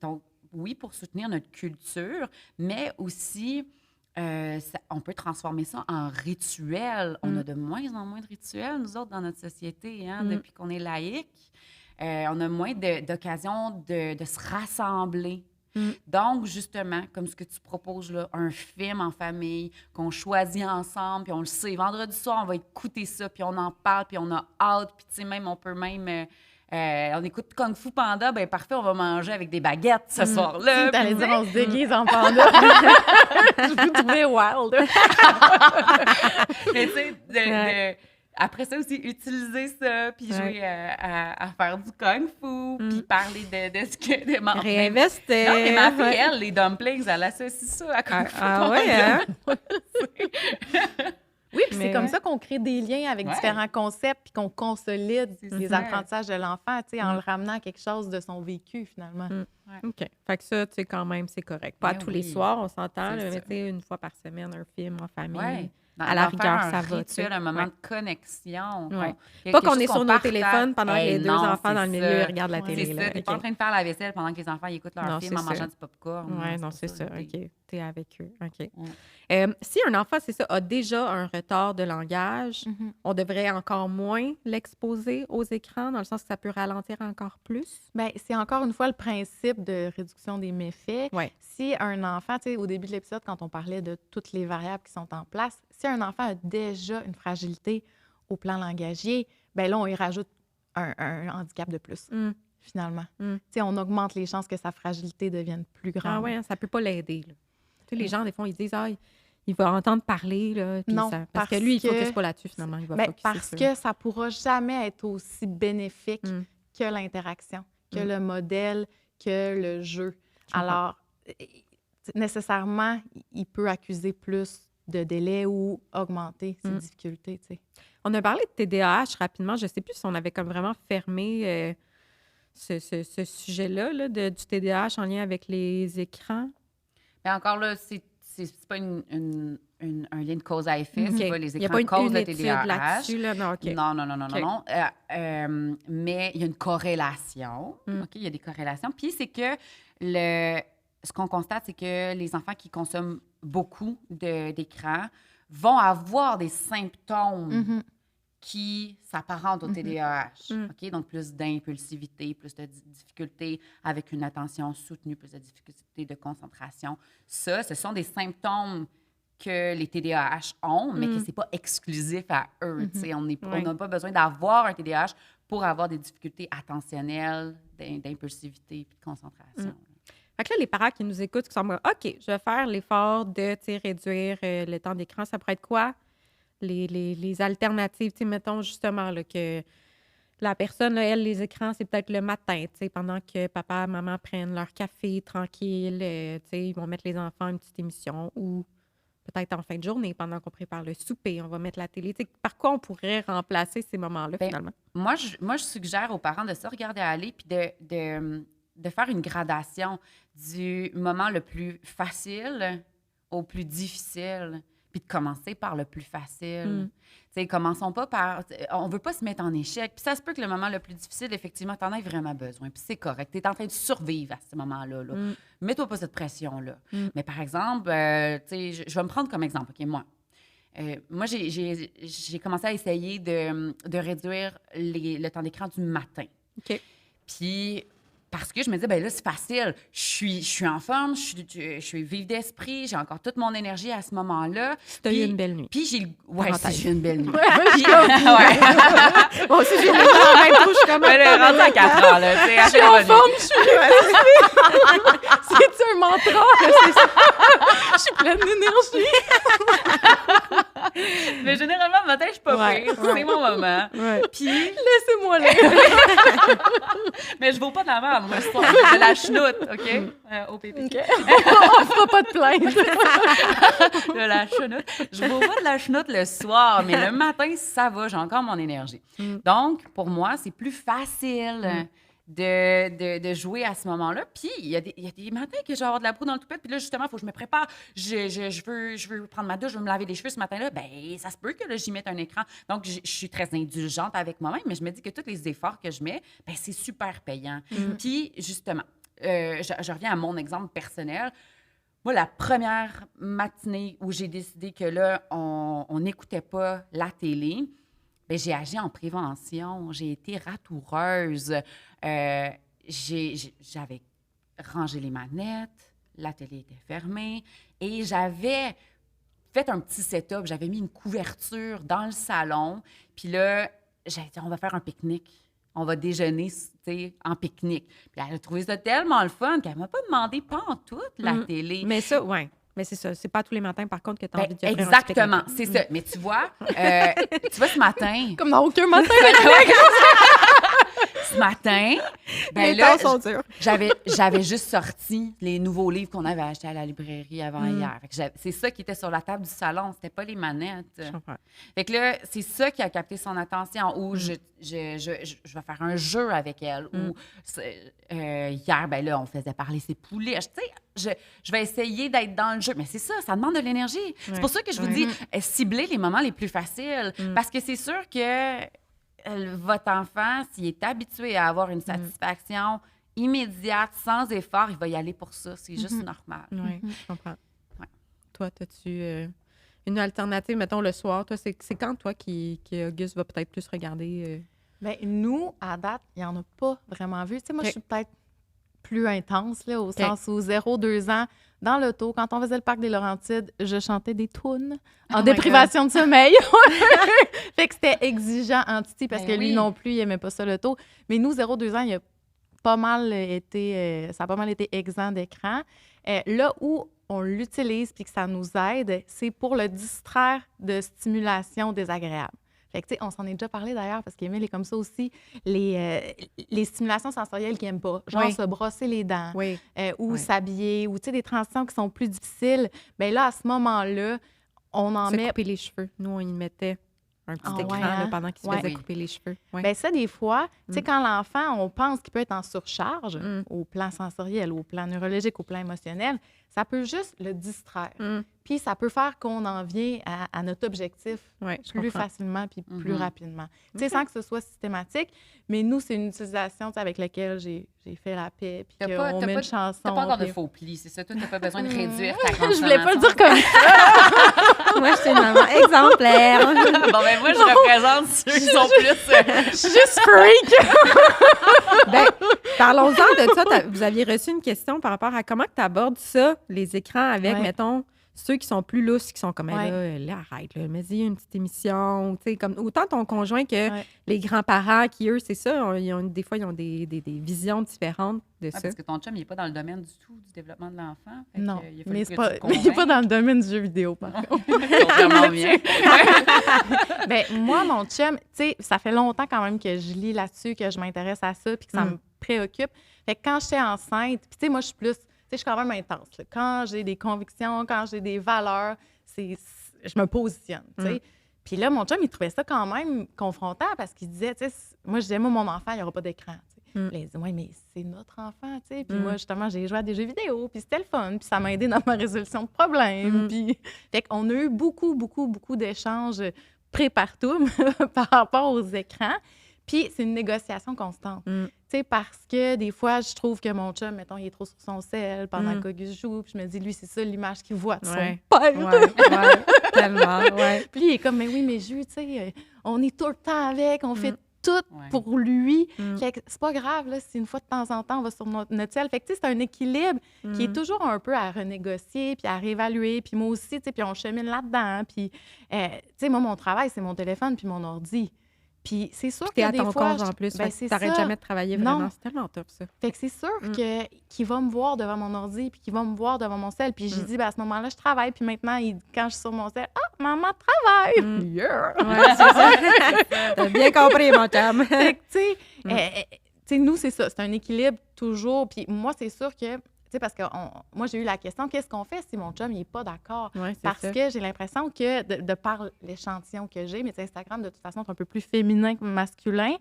Donc, oui, pour soutenir notre culture, mais aussi on peut transformer ça en rituel. On a de moins en moins de rituels, nous autres, dans notre société, depuis qu'on est laïque. On a moins d'occasions de se rassembler. Donc, justement, comme ce que tu proposes là, un film en famille qu'on choisit ensemble, puis on le sait, vendredi soir, on va écouter ça, puis on en parle, puis on a hâte, puis tu sais, même, on peut même... on écoute Kung Fu Panda, ben parfait, on va manger avec des baguettes ce soir-là. T'allais dire, on se déguise en panda. Je vous trouvais wild. Mais tu sais, après ça aussi, utiliser ça, puis jouer à faire du Kung Fu, puis parler de ce que... Réinvestir. Non, mais ma fille, elle, les dumplings, elle associe ça à Kung Fu. Ah ouais, hein? Oui, puis c'est Mais comme ouais. ça qu'on crée des liens avec différents concepts puis qu'on consolide les ça. apprentissages de l'enfant, tu sais, en le ramenant à quelque chose de son vécu, finalement. OK. Fait que ça, tu sais, quand même, c'est correct. Pas Ben tous les oui. soirs, on s'entend, C'est là, mais ça. tu sais, une fois par semaine, un film en famille. Ouais. À la D'en rigueur, faire ça un va, tu sais. rituel, un moment Ouais. de connexion. Ouais. Quelque Pas qu'on chose est sur nos partage. téléphones pendant que les deux non, enfants c'est dans le milieu ça. ils regardent la Ouais. télé. C'est là. ça. T'es pas en OK. train de faire la vaisselle pendant que les enfants ils écoutent leur Non, film c'est en mangeant ça. du popcorn. Oui, non, pas c'est ça. l'idée. OK. T'es avec eux. OK. Ouais. Si un enfant, c'est ça, a déjà un retard de langage, on devrait encore moins l'exposer aux écrans, dans le sens que ça peut ralentir encore plus. Bien, c'est encore une fois le principe de réduction des méfaits. Ouais. Si un enfant, tu sais, au début de l'épisode, quand on parlait de toutes les variables qui sont en place, si un enfant a déjà une fragilité au plan langagier, bien là, on y rajoute un handicap de plus, finalement. Tu sais, on augmente les chances que sa fragilité devienne plus grande. Ah ouais, hein, ça peut pas l'aider. Là. Tu sais, les gens, des fois, ils disent, il va entendre parler, là, puis Non, parce que lui, il ne focus pas là-dessus, finalement. Il va Ben, focuser parce sur... que ça ne pourra jamais être aussi bénéfique Mm. que l'interaction, que Mm. le modèle, que le jeu. comprends. Alors, nécessairement, il peut accuser plus de délai ou augmenter ses difficultés, tu sais. On a parlé de TDAH rapidement. Je ne sais plus si on avait comme vraiment fermé ce sujet-là, là, du TDAH en lien avec les écrans. Mais encore là, c'est pas un lien de cause à effet. C'est OK. pas les Il n'y a écrans pas causent une le étude TDAH. là-dessus. Là. Non, OK. Non. OK. Mais il y a une corrélation. OK? Il y a des corrélations. Puis c'est que ce qu'on constate, c'est que les enfants qui consomment beaucoup d'écran vont avoir des symptômes qui s'apparentent au TDAH. OK? Donc, plus d'impulsivité, plus de difficultés avec une attention soutenue, plus de difficultés de concentration. Ça, ce sont des symptômes que les TDAH ont, mais que ce n'est pas exclusif à eux. Tu sais, on n'a pas besoin d'avoir un TDAH pour avoir des difficultés attentionnelles, d'impulsivité et de concentration. Fait que là, les parents qui nous écoutent, qui sont comme, OK, je vais faire l'effort de tu sais, réduire le temps d'écran. Ça pourrait être quoi? Les alternatives, tu sais, mettons justement là, que la personne, là, elle, les écrans, c'est peut-être le matin, tu sais, pendant que papa, maman prennent leur café tranquille, tu sais, ils vont mettre les enfants une petite émission ou peut-être en fin de journée, pendant qu'on prépare le souper, on va mettre la télé. Tu sais, par quoi on pourrait remplacer ces moments-là, finalement? Moi, je suggère aux parents de se regarder aller puis de faire une gradation du moment le plus facile au plus difficile, puis de commencer par le plus facile. Tu sais, commençons pas par... On veut pas se mettre en échec. Puis ça se peut que le moment le plus difficile, effectivement, t'en aies vraiment besoin. Puis c'est correct. T'es en train de survivre à ce moment-là. Là. Mets-toi pas cette pression-là. Mais par exemple, tu sais, je vais me prendre comme exemple, OK, moi. Moi, j'ai commencé à essayer de réduire le temps d'écran du matin. OK. Puis... Parce que je me disais, ben là, c'est facile. Je suis en forme, je suis vive d'esprit, j'ai encore toute mon énergie à ce moment-là. T'as eu une belle nuit. Puis j'ai... Ouais, Parenthèse. j'ai eu une belle nuit. Puis, ouais. Bon, si j'ai une même touche, je commence Elle est rendue à 4 ans, là. Tu sais, Je suis en forme, je suis C'est un mantra, là, c'est ça. Je suis pleine d'énergie. Mais généralement, le matin, je suis pas Ouais, pire. C'est mon moment. Ouais. Puis... Laissez-moi là. Mais je vaux pas de la merde, moi, ce soir. De la chenoute, OK? Au pépé. OK. On fera pas de plainte. De la chenoute. Je vaux pas de la chenoute le soir, mais le matin, ça va, j'ai encore mon énergie. Donc, pour moi, c'est plus facile de jouer à ce moment-là. Puis, il y a des matins que je vais avoir de la boue dans le toupette, puis là, justement, il faut que je me prépare. Je veux prendre ma douche, je veux me laver les cheveux ce matin-là. Bien, ça se peut que là, j'y mette un écran. Donc, je suis très indulgente avec moi-même, mais je me dis que tous les efforts que je mets, bien, c'est super payant. Puis, justement, je reviens à mon exemple personnel. moi, la première matinée où j'ai décidé que là, on n'écoutait pas la télé, bien, j'ai agi en prévention. J'ai été ratoureuse. J'avais rangé les manettes, la télé était fermée et j'avais fait un petit setup. J'avais mis une couverture dans le salon. Puis là, j'ai dit, on va faire un pique-nique. On va déjeuner, tu sais, en pique-nique. Puis elle a trouvé ça tellement le fun qu'elle m'a pas demandé pantoute la télé. Mais ça, oui. Mais c'est ça. C'est pas tous les matins, par contre, que tu as Ben, envie de faire exactement, c'est ça. Mais tu vois, ce matin... Comme dans aucun matin. Ce matin, ben Les là, temps sont durs. j'avais juste sorti les nouveaux livres qu'on avait achetés à la librairie avant hier. Fait que c'est ça qui était sur la table du salon, c'était pas les manettes. Je comprends. Fait que là, c'est ça qui a capté son attention, où je vais faire un jeu avec elle, ou hier, ben là, on faisait parler ses poulets. Tu sais, je vais essayer d'être dans le jeu, mais c'est ça demande de l'énergie. C'est pour ça que je vous dis, ciblez les moments les plus faciles, parce que c'est sûr que votre enfant, s'il est habitué à avoir une satisfaction immédiate, sans effort, il va y aller pour ça. C'est juste normal. Oui, je comprends. Ouais. Toi, as-tu une alternative, mettons, le soir? Toi, c'est quand, toi, qu'Auguste va peut-être plus regarder? Bien, nous, à date, il n'y en a pas vraiment vu. Tu sais, moi, je suis peut-être plus intense, là, au sens où 0-2 ans, dans l'auto, quand on faisait le parc des Laurentides, je chantais des tunes en déprivation de sommeil. Fait que c'était exigeant en Titi parce que lui non plus, il n'aimait pas ça l'auto. Mais nous, 0-2 ans, il a pas mal été, ça a pas mal été exempt d'écran. Là où on l'utilise puis que ça nous aide, c'est pour le distraire de stimulation désagréable. Fait que, tu sais, on s'en est déjà parlé d'ailleurs parce qu'Émile est comme ça aussi. Les stimulations sensorielles qu'il n'aime pas, genre se brosser les dents ou s'habiller ou, tu sais, des transitions qui sont plus difficiles. Bien là, à ce moment-là, on en met... couper les cheveux. Nous, on y mettait un petit écran là, pendant qu'il se faisait couper les cheveux. Ouais. Bien ça, des fois, tu sais, quand l'enfant, on pense qu'il peut être en surcharge au plan sensoriel, au plan neurologique, au plan émotionnel, ça peut juste le distraire. Puis ça peut faire qu'on en vient à notre objectif plus facilement puis plus rapidement. Tu sais, sans que ce soit systématique, mais nous, c'est une utilisation avec laquelle j'ai fait la paix puis qu'on met une chanson. T'as pas encore de faux plis, c'est ça? Toi, t'as pas besoin de réduire ta consommation. Je voulais pas le dire comme ça. Moi, je suis une maman exemplaire. Bon, ben moi, je représente ceux qui sont plus... Je suis juste freak! Ben, parlons-en de ça. Vous aviez reçu une question par rapport à comment tu abordes ça, les écrans, avec, mettons, ceux qui sont plus lousses, qui sont comme, là, arrête, là, mais il y a une petite émission. Comme, autant ton conjoint que les grands-parents qui, eux, c'est ça, des fois, ils ont des visions différentes de ça. Parce que ton chum, il n'est pas dans le domaine du tout du développement de l'enfant. Non, mais il n'est pas dans le domaine du jeu vidéo, par contre. Vraiment bien. Ben, moi, mon chum, tu sais, ça fait longtemps quand même que je lis là-dessus, que je m'intéresse à ça, puis que ça me préoccupe. Fait que quand j'étais enceinte, puis tu sais, moi, je suis plus... Tu sais, je suis quand même intense. Là. Quand j'ai des convictions, quand j'ai des valeurs, je me positionne, tu sais. Puis là, mon chum, il trouvait ça quand même confrontant parce qu'il disait, tu sais, moi, je disais, moi, mon enfant, il n'y aura pas d'écran, tu sais. Puis il disait, oui, mais c'est notre enfant, tu sais. Puis moi, justement, j'ai joué à des jeux vidéo, puis c'était le fun, puis ça m'a aidé dans ma résolution de problèmes. Puis, fait qu'on a eu beaucoup, beaucoup, beaucoup d'échanges pré-partum par rapport aux écrans. Puis c'est une négociation constante. Tu sais, parce que des fois, je trouve que mon chum, mettons, il est trop sur son sel pendant qu'Auguste joue. Puis je me dis, lui, c'est ça l'image qu'il voit de son père. Tellement, Puis il est comme, mais oui, mais Jules, tu sais, on est tout le temps avec, on fait tout pour lui. Fait que c'est pas grave, là, si une fois de temps en temps, on va sur notre sel. Fait que, tu sais, c'est un équilibre qui est toujours un peu à renégocier, puis à réévaluer. Puis moi aussi, tu sais, puis on chemine là-dedans. Puis, tu sais, moi, mon travail, c'est mon téléphone puis mon ordi. Puis c'est sûr que des fois... compte en plus, t'arrêtes jamais de travailler vraiment. Non. C'est tellement top, ça. Fait que c'est sûr qu'il va me voir devant mon ordi puis qu'il va me voir devant mon sel. Puis j'ai dit, à ce moment-là, je travaille. Puis maintenant, quand je suis sur mon sel, « Ah, maman travaille! Yeah! » Ouais, c'est ça. T'as bien compris, mon chum. Fait que, tu sais, nous, c'est ça. C'est un équilibre toujours. Puis moi, c'est sûr que... Tu sais, parce que moi, j'ai eu la question, qu'est-ce qu'on fait si mon chum n'est pas d'accord? Parce que j'ai l'impression que, de par l'échantillon que j'ai, mais Instagram, de toute façon, est un peu plus féminin que masculin,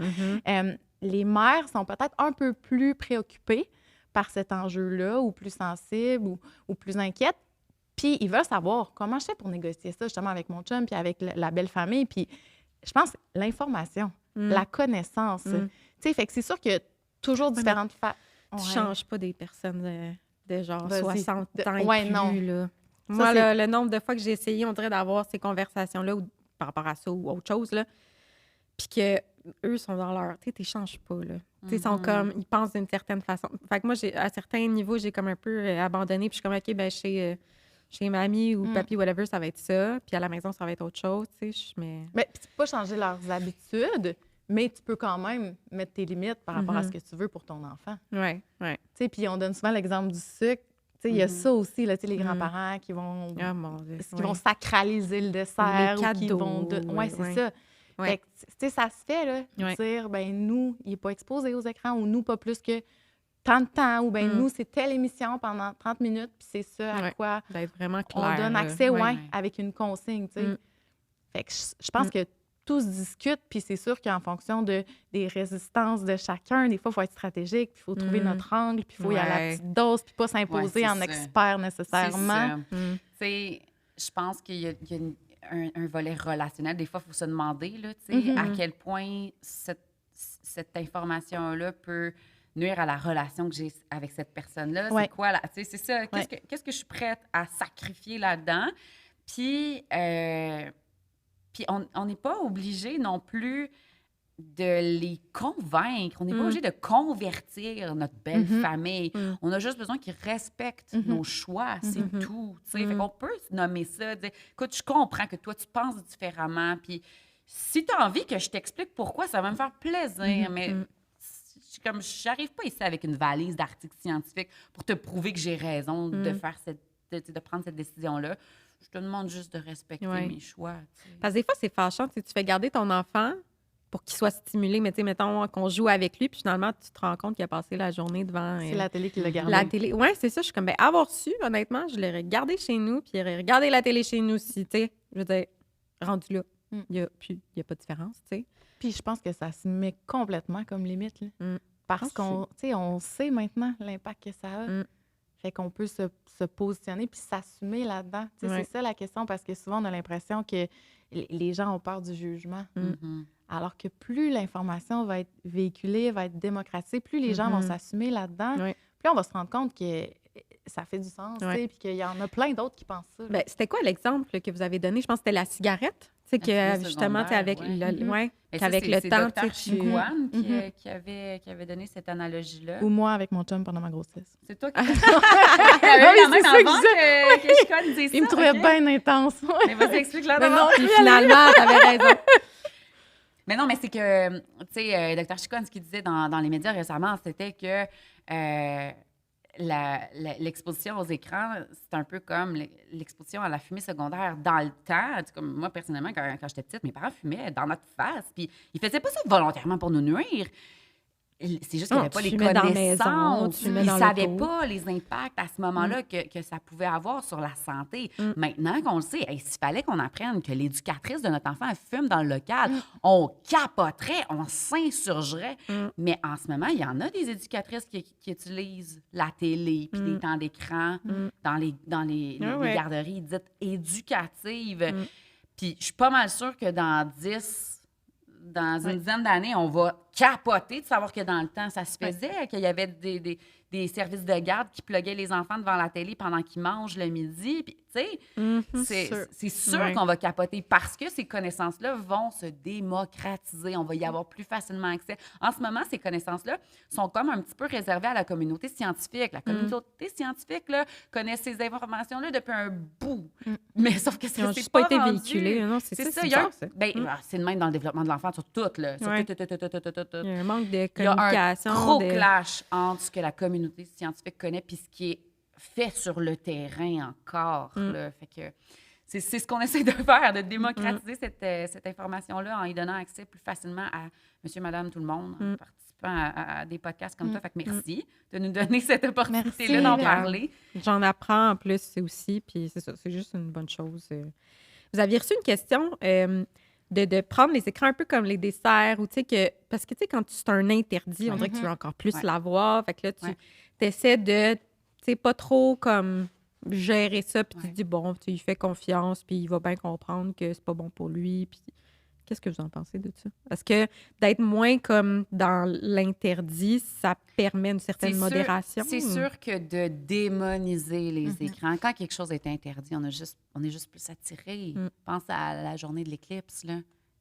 les mères sont peut-être un peu plus préoccupées par cet enjeu-là, ou plus sensibles, ou plus inquiètes. Puis ils veulent savoir comment je fais pour négocier ça, justement, avec mon chum, puis avec la belle famille. Puis je pense l'information, la connaissance. Tu sais, fait que c'est sûr que toujours différentes Tu changes pas des personnes de genre Vas-y. 60 ans et Ouais, plus, non. là. Ça, Moi, c'est- le nombre de fois que j'ai essayé, on dirait, d'avoir ces conversations-là ou par rapport à ça ou autre chose, là, puis que eux sont dans leur... Tu sais, t'échanges pas, là. Tu sais, ils sont comme... Ils pensent d'une certaine façon. Fait que moi, à certains niveaux, j'ai comme un peu abandonné, puis je suis comme, OK, ben chez mamie ou papy, whatever, ça va être ça, puis à la maison, ça va être autre chose, tu sais, mais... Mais tu peux pas changer leurs habitudes, mais tu peux quand même mettre tes limites par rapport à ce que tu veux pour ton enfant. Ouais. Tu sais, puis on donne souvent l'exemple du sucre. Tu sais, il y a ça aussi, là, tu sais, les grands-parents qui vont... Ah, mon Dieu. qui vont sacraliser le dessert Les ou qui vont... cadeaux, Ouais, c'est ouais. ça. Ouais. Fait que, tu sais, ça se fait, là, Ouais. dire, ben nous, il n'est pas exposé aux écrans ou nous, pas plus que tant de temps ou ben nous, c'est telle émission pendant 30 minutes puis c'est ça à quoi D'être vraiment on clair. donne là. accès, Ouais. avec une consigne, tu sais. Fait que je pense que tout se discute, puis c'est sûr qu'en fonction des résistances de chacun, des fois, il faut être stratégique, puis il faut trouver notre angle, puis il faut y aller à la Ouais. petite dose, puis pas s'imposer Ouais, en c'est ça. expert C'est nécessairement. ça. Tu sais, je pense qu'il y a, un volet relationnel. Des fois, il faut se demander, là, tu sais, à quel point cette information-là peut nuire à la relation que j'ai avec cette personne-là. Ouais. C'est quoi, là? Tu sais, c'est ça. Qu'est-ce que je suis prête à sacrifier là-dedans? Puis on n'est pas obligé non plus de les convaincre. On n'est pas obligé de convertir notre belle famille. On a juste besoin qu'ils respectent nos choix, c'est tout. Fait qu'on peut nommer ça, dire, écoute, je comprends que toi, tu penses différemment, puis si tu as envie que je t'explique pourquoi, ça va me faire plaisir, mais comme j'arrive pas ici avec une valise d'articles scientifiques pour te prouver que j'ai raison de faire de prendre cette décision-là. Je te demande juste de respecter mes choix. T'sais. Parce que des fois, c'est fâchant. Tu fais garder ton enfant pour qu'il soit stimulé, mais tu sais, mettons qu'on joue avec lui, puis finalement, tu te rends compte qu'il a passé la journée devant... C'est la télé qui l'a gardé. La télé. Oui, c'est ça. Je suis comme, ben, avoir su, honnêtement, je l'aurais gardé chez nous, puis il aurait regardé la télé chez nous aussi, tu sais. Je veux dire, rendu là, il n'y a pas de différence, tu sais. Puis je pense que ça se met complètement comme limite, là. Parce qu'on on sait maintenant l'impact que ça a. Fait qu'on peut se positionner puis s'assumer là-dedans. C'est ça la question, parce que souvent, on a l'impression que les gens ont peur du jugement. Alors que plus l'information va être véhiculée, va être démocratisée, plus les gens vont s'assumer là-dedans, plus on va se rendre compte que ça fait du sens, puis qu'il y en a plein d'autres qui pensent ça. Ben, c'était quoi l'exemple que vous avez donné? Je pense que c'était la cigarette. Tu sais, que justement, tu sais, avec qu'avec le temps... C'est Dr. Chicoine qui avait donné cette analogie-là. Ou moi avec mon chum pendant ma grossesse. C'est toi qui avais la main ça avant que Chicoine dise ça. Il me trouvait bien intense. Mais vas-y, explique-la. Mais non, puis finalement, t'avais raison. Mais non, mais c'est que, tu sais, Dr. Chicoine, ce qu'il disait dans les médias récemment, c'était que l'exposition aux écrans, c'est un peu comme l'exposition à la fumée secondaire dans le temps. Comme moi, personnellement, quand j'étais petite, mes parents fumaient dans notre face. Puis ils faisaient pas ça volontairement pour nous nuire. C'est juste qu'il n'y avait pas les connaissances. Ils ne savaient pas les impacts à ce moment-là que ça pouvait avoir sur la santé. Maintenant qu'on le sait, s'il fallait qu'on apprenne que l'éducatrice de notre enfant fume dans le local, on capoterait, on s'insurgerait. Mais en ce moment, il y en a des éducatrices qui utilisent la télé puis des temps d'écran dans les garderies dites éducatives. Puis je suis pas mal sûre que dans une dizaine d'années, on va capoter de savoir que dans le temps, ça se faisait, qu'il y avait des services de garde qui pluguaient les enfants devant la télé pendant qu'ils mangent le midi. Puis, tu sais, c'est sûr qu'on va capoter parce que ces connaissances-là vont se démocratiser. On va y avoir plus facilement accès. En ce moment, ces connaissances-là sont comme un petit peu réservées à la communauté scientifique. La communauté scientifique là, connaît ces informations-là depuis un bout. Mais sauf que ça s'est pas été rendu. véhiculé. Non, c'est ça. C'est le même dans le développement de l'enfant sur tout. Là, sur tout. Il y a un manque de communication. Il y a un gros clash entre ce que la communauté scientifique connaît et ce qui est fait sur le terrain encore. Là. Fait que c'est ce qu'on essaie de faire, de démocratiser cette information-là en y donnant accès plus facilement à monsieur, madame, tout le monde, en participant à des podcasts comme toi. Fait que merci de nous donner cette opportunité-là d'en parler. J'en apprends en plus aussi, puis c'est ça, c'est juste une bonne chose. Vous aviez reçu une question... De prendre les écrans un peu comme les desserts, ou tu sais que... Parce que, tu sais, quand c'est un interdit, on dirait que tu veux encore plus l'avoir. Fait que là, tu essaies de, tu sais, pas trop comme gérer ça, puis tu te dis, bon, tu lui fais confiance, puis il va bien comprendre que c'est pas bon pour lui, puis... Qu'est-ce que vous en pensez de ça? Est-ce que d'être moins comme dans l'interdit, ça permet une certaine modération? C'est sûr que de démoniser les écrans, quand quelque chose est interdit, on est juste plus attiré. Pense à la journée de l'éclipse, là.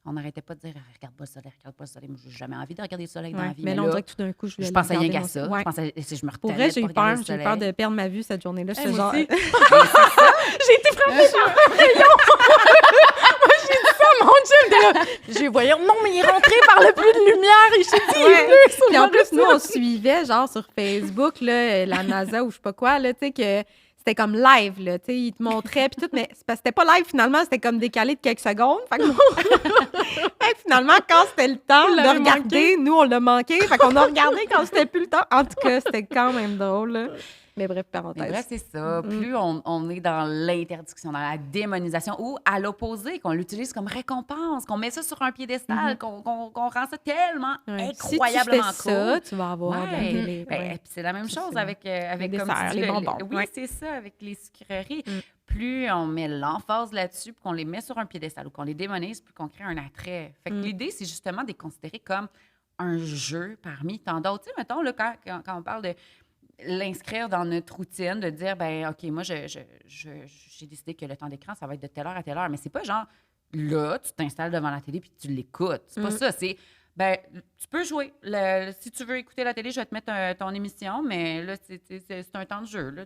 On n'arrêtait pas de dire « Regarde pas le soleil, regarde pas le soleil. » Moi, j'ai jamais envie de regarder le soleil dans la vie. Mais là, on dirait que tout d'un coup, je pensais rien qu'à mon... ça. Ouais. Je pensais, je me Pour retenais vrai, j'ai eu peur. J'ai eu peur de perdre ma vue cette journée-là. Hey, genre... j'ai été frappée par un rayon. Moi, j'ai dit ça à mon chum. J'ai voyé, non, mais il est rentré par le plus de lumière. Et j'ai dit, il est bleu sur Puis en plus, le nous, on suivait, genre, sur Facebook, là, la NASA ou je sais pas quoi, là, tu sais, que c'était comme live, là, tu sais, ils te montraient, puis tout, mais c'est parce que c'était pas live, finalement, c'était comme décalé de quelques secondes. Fait que hey, finalement, quand c'était le temps de regarder, nous, on l'a manqué. Fait qu'on a regardé quand c'était plus le temps. En tout cas, c'était quand même drôle, là. Mais bref, parenthèse. Mais bref, c'est ça. Plus on est dans l'interdiction, dans la démonisation, ou à l'opposé, qu'on l'utilise comme récompense, qu'on met ça sur un piédestal, qu'on rend ça tellement incroyablement si tu fais ça, tu vas avoir de la télé. Puis c'est la même chose avec les comme desserts, tu dis, les bonbons. Oui, c'est ça, avec les sucreries. Plus on met l'emphase là-dessus, puis qu'on les met sur un piédestal ou qu'on les démonise, plus qu'on crée un attrait. Fait que l'idée, c'est justement de les considérer comme un jeu parmi tant d'autres. Tu sais, mettons, là, quand on parle de l'inscrire dans notre routine, de dire, ben OK, moi, j'ai décidé que le temps d'écran, ça va être de telle heure à telle heure. Mais c'est pas genre, là, tu t'installes devant la télé puis tu l'écoutes. C'est pas ça. C'est, ben tu peux jouer. Si tu veux écouter la télé, je vais te mettre ton émission, mais là, c'est un temps de jeu. Là,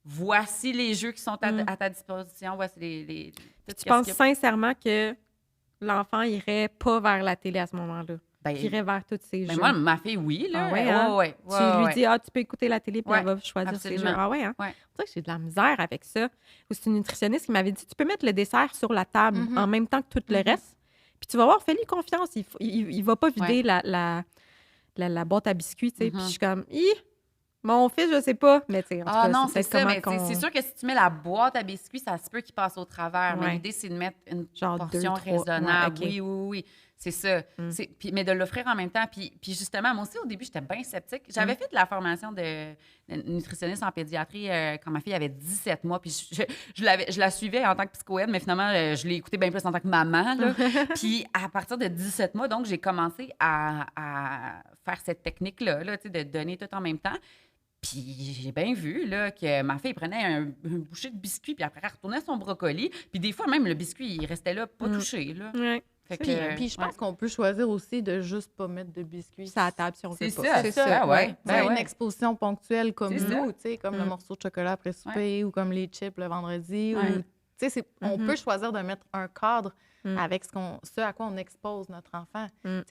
voici les jeux qui sont à ta disposition. Voici les tu penses sincèrement que l'enfant irait pas vers la télé à ce moment-là? Ben, qui irait vers tous ces jeux. Moi, ma fille, oui. Là. Ah ouais, hein? ouais, tu lui dis, tu peux écouter la télé, puis elle va choisir ses jeux. Ah ouais, hein? Ouais. C'est vrai que j'ai de la misère avec ça. Ou c'est une nutritionniste qui m'avait dit, tu peux mettre le dessert sur la table en même temps que tout le reste, puis tu vas voir, fais-lui confiance. Il va pas vider la boîte à biscuits, tu sais. Puis je suis comme, mon fils, je sais pas. Mais tu sais, en tout cas, non, c'est ça. Mais c'est sûr que si tu mets la boîte à biscuits, ça se peut qu'il passe au travers. Mais l'idée, c'est de mettre une portion raisonnable. Oui. C'est ça. Mais de l'offrir en même temps. Puis justement, moi aussi, au début, j'étais bien sceptique. J'avais fait de la formation de nutritionniste en pédiatrie quand ma fille avait 17 mois. Puis je la suivais en tant que psychoède, mais finalement, je l'ai écoutée bien plus en tant que maman. Là. Puis à partir de 17 mois, donc, j'ai commencé à faire cette technique-là, là, de donner tout en même temps. Puis j'ai bien vu là, que ma fille prenait un bouchée de biscuit, puis après, elle retournait son brocoli. Puis des fois, même, le biscuit, il restait là, pas touché. Là. Ouais. Puis je pense qu'on peut choisir aussi de juste pas mettre de biscuits sur la table si on veut pas. C'est ça, ouais. Une exposition ponctuelle comme nous, tu sais, comme le morceau de chocolat après souper ou comme les chips le vendredi. On peut choisir de mettre un cadre avec ce à quoi on expose notre enfant.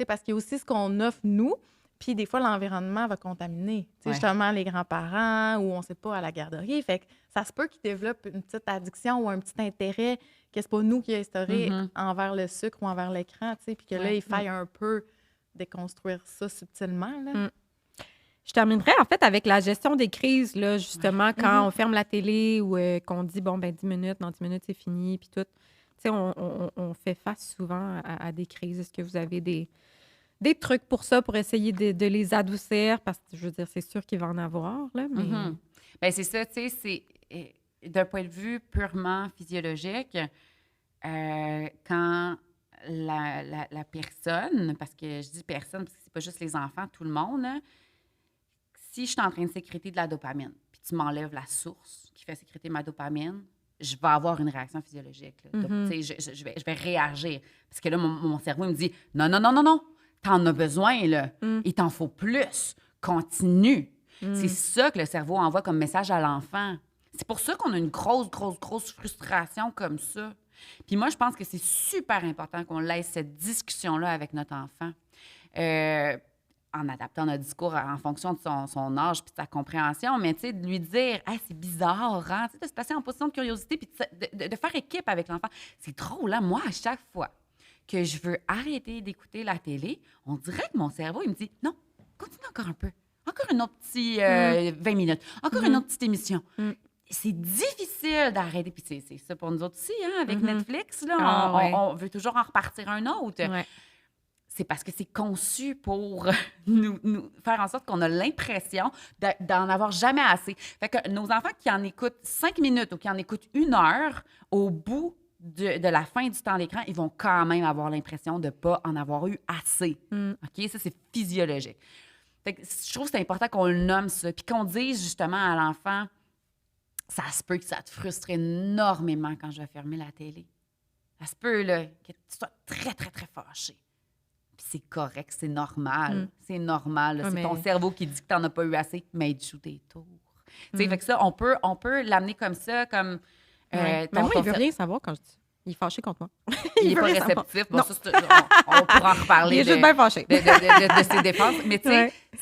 Parce qu'il y a aussi ce qu'on offre, nous, puis des fois, l'environnement va contaminer. Justement, les grands-parents ou on ne sait pas, à la garderie. Fait que ça se peut qu'ils développent une petite addiction ou un petit intérêt que c'est pas nous qui a instauré envers le sucre ou envers l'écran, puis que là, il faille un peu déconstruire ça subtilement. Là. Je terminerai en fait avec la gestion des crises, là, justement, quand on ferme la télé ou qu'on dit, bon, ben 10 minutes, dans 10 minutes, c'est fini, puis tout. Tu sais, on fait face souvent à des crises. Est-ce que vous avez des trucs pour ça, pour essayer de les adoucir? Parce que, je veux dire, c'est sûr qu'il va en avoir, là, mais... Bien, c'est ça, tu sais, c'est... D'un point de vue purement physiologique, quand la personne, parce que je dis personne, parce que c'est pas juste les enfants, tout le monde, là, si je suis en train de sécréter de la dopamine, puis tu m'enlèves la source qui fait sécréter ma dopamine, je vais avoir une réaction physiologique. Là. Donc, tu sais, je vais réagir. Parce que là, mon cerveau me dit « Non, t'en as besoin, là. Il t'en faut plus. Continue. » C'est ça que le cerveau envoie comme message à l'enfant. C'est pour ça qu'on a une grosse frustration comme ça. Puis moi, je pense que c'est super important qu'on laisse cette discussion-là avec notre enfant. En adaptant notre discours en fonction de son âge puis de sa compréhension, mais tu sais, de lui dire « c'est bizarre, hein? » de se placer en position de curiosité puis de faire équipe avec l'enfant. C'est drôle, hein? Moi, à chaque fois que je veux arrêter d'écouter la télé, on dirait que mon cerveau, il me dit « Non, continue encore un peu. Encore un autre petit 20 minutes. Encore une autre petite émission. » C'est difficile d'arrêter. Puis c'est ça pour nous autres aussi, hein, avec Netflix. Là, on veut toujours en repartir un autre. Ouais. C'est parce que c'est conçu pour nous faire en sorte qu'on a l'impression d'en avoir jamais assez. Fait que nos enfants qui en écoutent 5 minutes ou qui en écoutent 1 heure, au bout de la fin du temps d'écran, ils vont quand même avoir l'impression de ne pas en avoir eu assez. OK? Ça, c'est physiologique. Fait que je trouve que c'est important qu'on le nomme ça, puis qu'on dise justement à l'enfant, ça se peut que ça te frustre énormément quand je vais fermer la télé. Ça se peut, là, que tu sois très, très, très fâché. Puis c'est correct, c'est normal. C'est normal. Là. C'est ton cerveau qui dit que tu n'en as pas eu assez, mais il joue tes tours. Fait que ça, on peut l'amener comme ça, comme... Mais moi, il veut rien savoir quand je dis. Il est fâché contre moi. Il n'est pas réceptif. Bon, ça, on pourra en reparler. Il est juste bien fâché. de ses défenses. Mais tu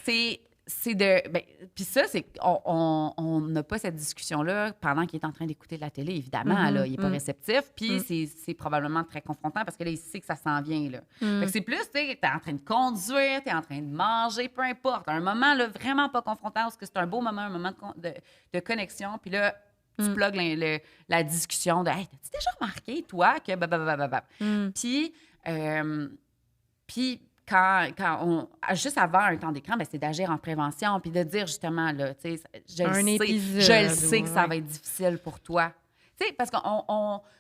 sais, c'est de... Ben, puis ça, c'est qu'on n'a pas cette discussion-là pendant qu'il est en train d'écouter la télé, évidemment. Là, il n'est pas réceptif. Puis c'est probablement très confrontant parce que là, il sait que ça s'en vient. Là. Fait que c'est plus, tu es en train de conduire, tu es en train de manger, peu importe. Un moment là, vraiment pas confrontant parce que c'est un beau moment, un moment de connexion. Puis là, tu plugues la discussion de « Hey, t'as-tu déjà remarqué, toi, que... » Puis quand on... Juste avant un temps d'écran, ben, c'est d'agir en prévention puis de dire justement, là, tu sais, je le sais que ça va être difficile pour toi. Tu sais, parce que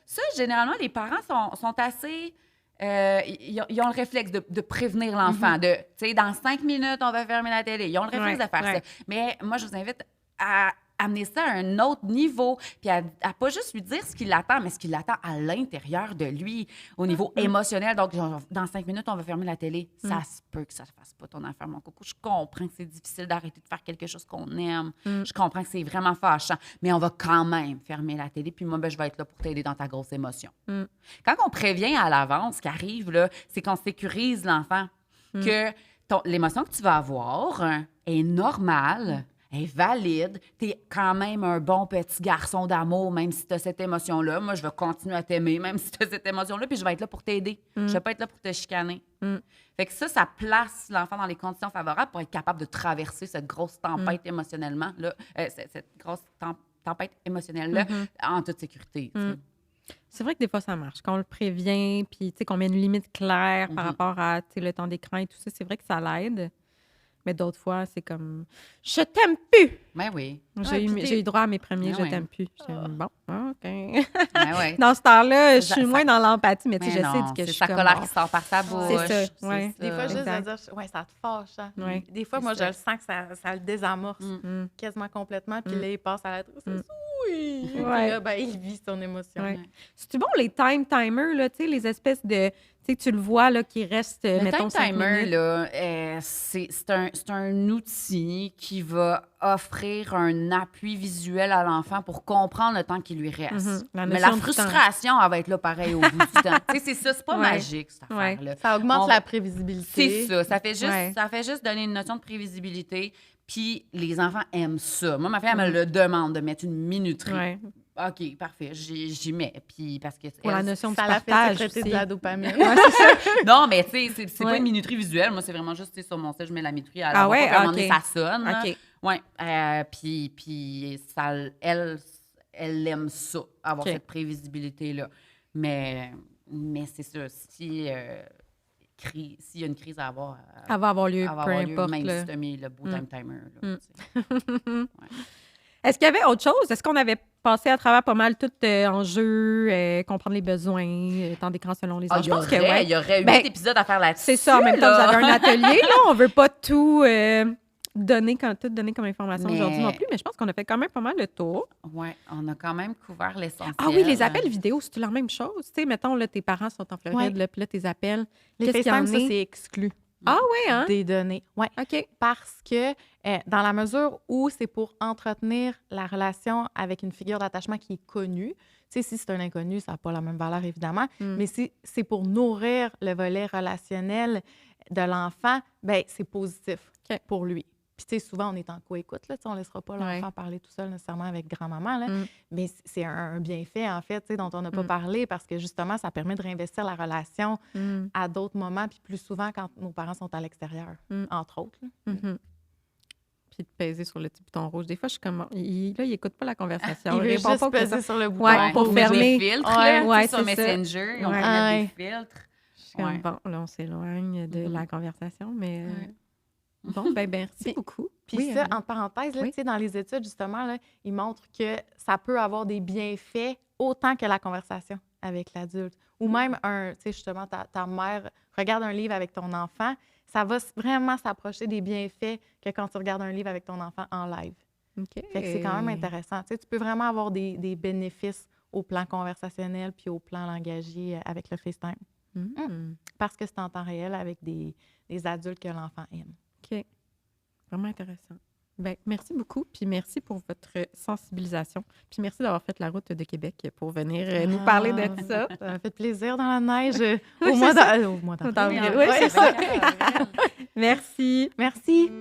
ça, généralement, les parents sont assez... ils ont le réflexe de prévenir l'enfant, de, tu sais, dans 5 minutes, on va fermer la télé. Ils ont le réflexe de faire ça. Mais moi, je vous invite à amener ça à un autre niveau, puis à pas juste lui dire ce qui l'attend, mais ce qui l'attend à l'intérieur de lui, au niveau émotionnel. Donc, genre, dans 5 minutes, on va fermer la télé. Ça se peut que ça ne fasse pas ton affaire, mon coco. Je comprends que c'est difficile d'arrêter de faire quelque chose qu'on aime. Je comprends que c'est vraiment fâchant, mais on va quand même fermer la télé, puis moi, ben, je vais être là pour t'aider dans ta grosse émotion. Quand on prévient à l'avance, ce qui arrive, là, c'est qu'on sécurise l'enfant, que l'émotion que tu vas avoir est normale, est valide, t'es quand même un bon petit garçon d'amour, même si t'as cette émotion-là. Moi, je vais continuer à t'aimer, même si t'as cette émotion-là, puis je vais être là pour t'aider. Je vais pas être là pour te chicaner. Fait que ça place l'enfant dans les conditions favorables pour être capable de traverser cette grosse tempête émotionnellement, là, cette grosse tempête émotionnelle-là, en toute sécurité. C'est vrai que des fois, ça marche. Quand on le prévient, puis qu'on met une limite claire par rapport à le temps d'écran et tout ça, c'est vrai que ça l'aide. Mais d'autres fois, c'est comme « Je t'aime plus! » Ben oui. J'ai eu droit à mes premiers « Je t'aime plus ». Bon, OK. Ben dans ce temps-là, je suis moins dans l'empathie, mais tu sais, je sais que je suis sa colère qui sort par sa bouche. C'est ça, ouais. Des fois, juste de dire « Ouais, ça te fâche. Hein? » Des fois, moi, je le sens que ça le désamorce quasiment complètement. Puis là, il passe à la tristesse. Oui! Puis là, ben, il vit son émotion. C'est-tu bon, les timers, là, tu sais, les espèces de... Tu sais, tu le vois, là, qui reste, mettons, 5 minutes. Le timer, là, c'est un outil qui va offrir un appui visuel à l'enfant pour comprendre le temps qui lui reste. Mais la frustration, elle va être là pareil au bout du temps. Tu sais, c'est ça, c'est pas magique, cette affaire-là. Ça augmente la prévisibilité. C'est ça, ça fait juste donner une notion de prévisibilité, puis les enfants aiment ça. Moi, ma fille, elle me le demande de mettre une minuterie. OK, parfait, j'y mets. Puis parce que pour la notion de ça partage, la fait sécréter de la dopamine. C'est ça. Non, mais tu sais, c'est pas une minuterie visuelle. Moi, c'est vraiment juste, sur mon site, je mets la minuterie à la à un moment donné, ça sonne. OK. Oui. Puis ça, elle aime ça, avoir cette prévisibilité-là. Mais c'est sûr, s'il y a une crise à avoir... Elle va avoir lieu, peu importe. Même si tu as mis le beau timer. Est-ce qu'il y avait autre chose? Est-ce qu'on avait passé à travers pas mal tout en jeu, comprendre les besoins, temps d'écran selon les âges? Je pense qu'il y aurait 8 épisodes à faire là-dessus. C'est ça, en même temps, vous avez un atelier. Là, on veut pas tout donner comme information aujourd'hui non plus, mais je pense qu'on a fait quand même pas mal le tour. Oui, on a quand même couvert l'essentiel. Ah oui, les appels vidéo, c'est-tu la même chose? Tu sais, mettons, là, tes parents sont en Floride, là, puis là, tes appels. Les FaceTime, ça, c'est exclu. Ah oui, hein? Des données. Oui. OK. Parce que dans la mesure où c'est pour entretenir la relation avec une figure d'attachement qui est connue, tu sais, si c'est un inconnu, ça n'a pas la même valeur, évidemment, mais si c'est pour nourrir le volet relationnel de l'enfant, bien, c'est positif pour lui. Puis, tu sais, souvent, on est en co-écoute, là, on ne laissera pas l'enfant parler tout seul nécessairement avec grand-maman, là. Mais c'est un bienfait, en fait, tu sais, dont on n'a pas parlé parce que, justement, ça permet de réinvestir la relation à d'autres moments, puis plus souvent quand nos parents sont à l'extérieur, entre autres. Puis de peser sur le petit bouton rouge. Des fois, je suis comme... il n'écoute pas la conversation. Il veut juste peser sur le bouton pour fermer. Des filtres, sur Messenger, on peut mettre des filtres. Je suis comme, bon, là, on s'éloigne de la conversation, mais... Bon, ben merci beaucoup. Puis ça, entre parenthèses, là, dans les études, justement, là, ils montrent que ça peut avoir des bienfaits autant que la conversation avec l'adulte. Ou même tu sais, justement, ta mère regarde un livre avec ton enfant, ça va vraiment s'approcher des bienfaits que quand tu regardes un livre avec ton enfant en live. OK. Fait que c'est quand même intéressant. Tu sais, tu peux vraiment avoir des bénéfices au plan conversationnel puis au plan langagier avec le FaceTime. Parce que c'est en temps réel avec des adultes que l'enfant aime. OK. Vraiment intéressant. Bien, merci beaucoup, puis merci pour votre sensibilisation. Puis merci d'avoir fait la route de Québec pour venir nous parler de ça. Ça m'a fait plaisir dans la neige Oui, au mois d'avril. d'avril. Oui, c'est ça. Merci. Merci.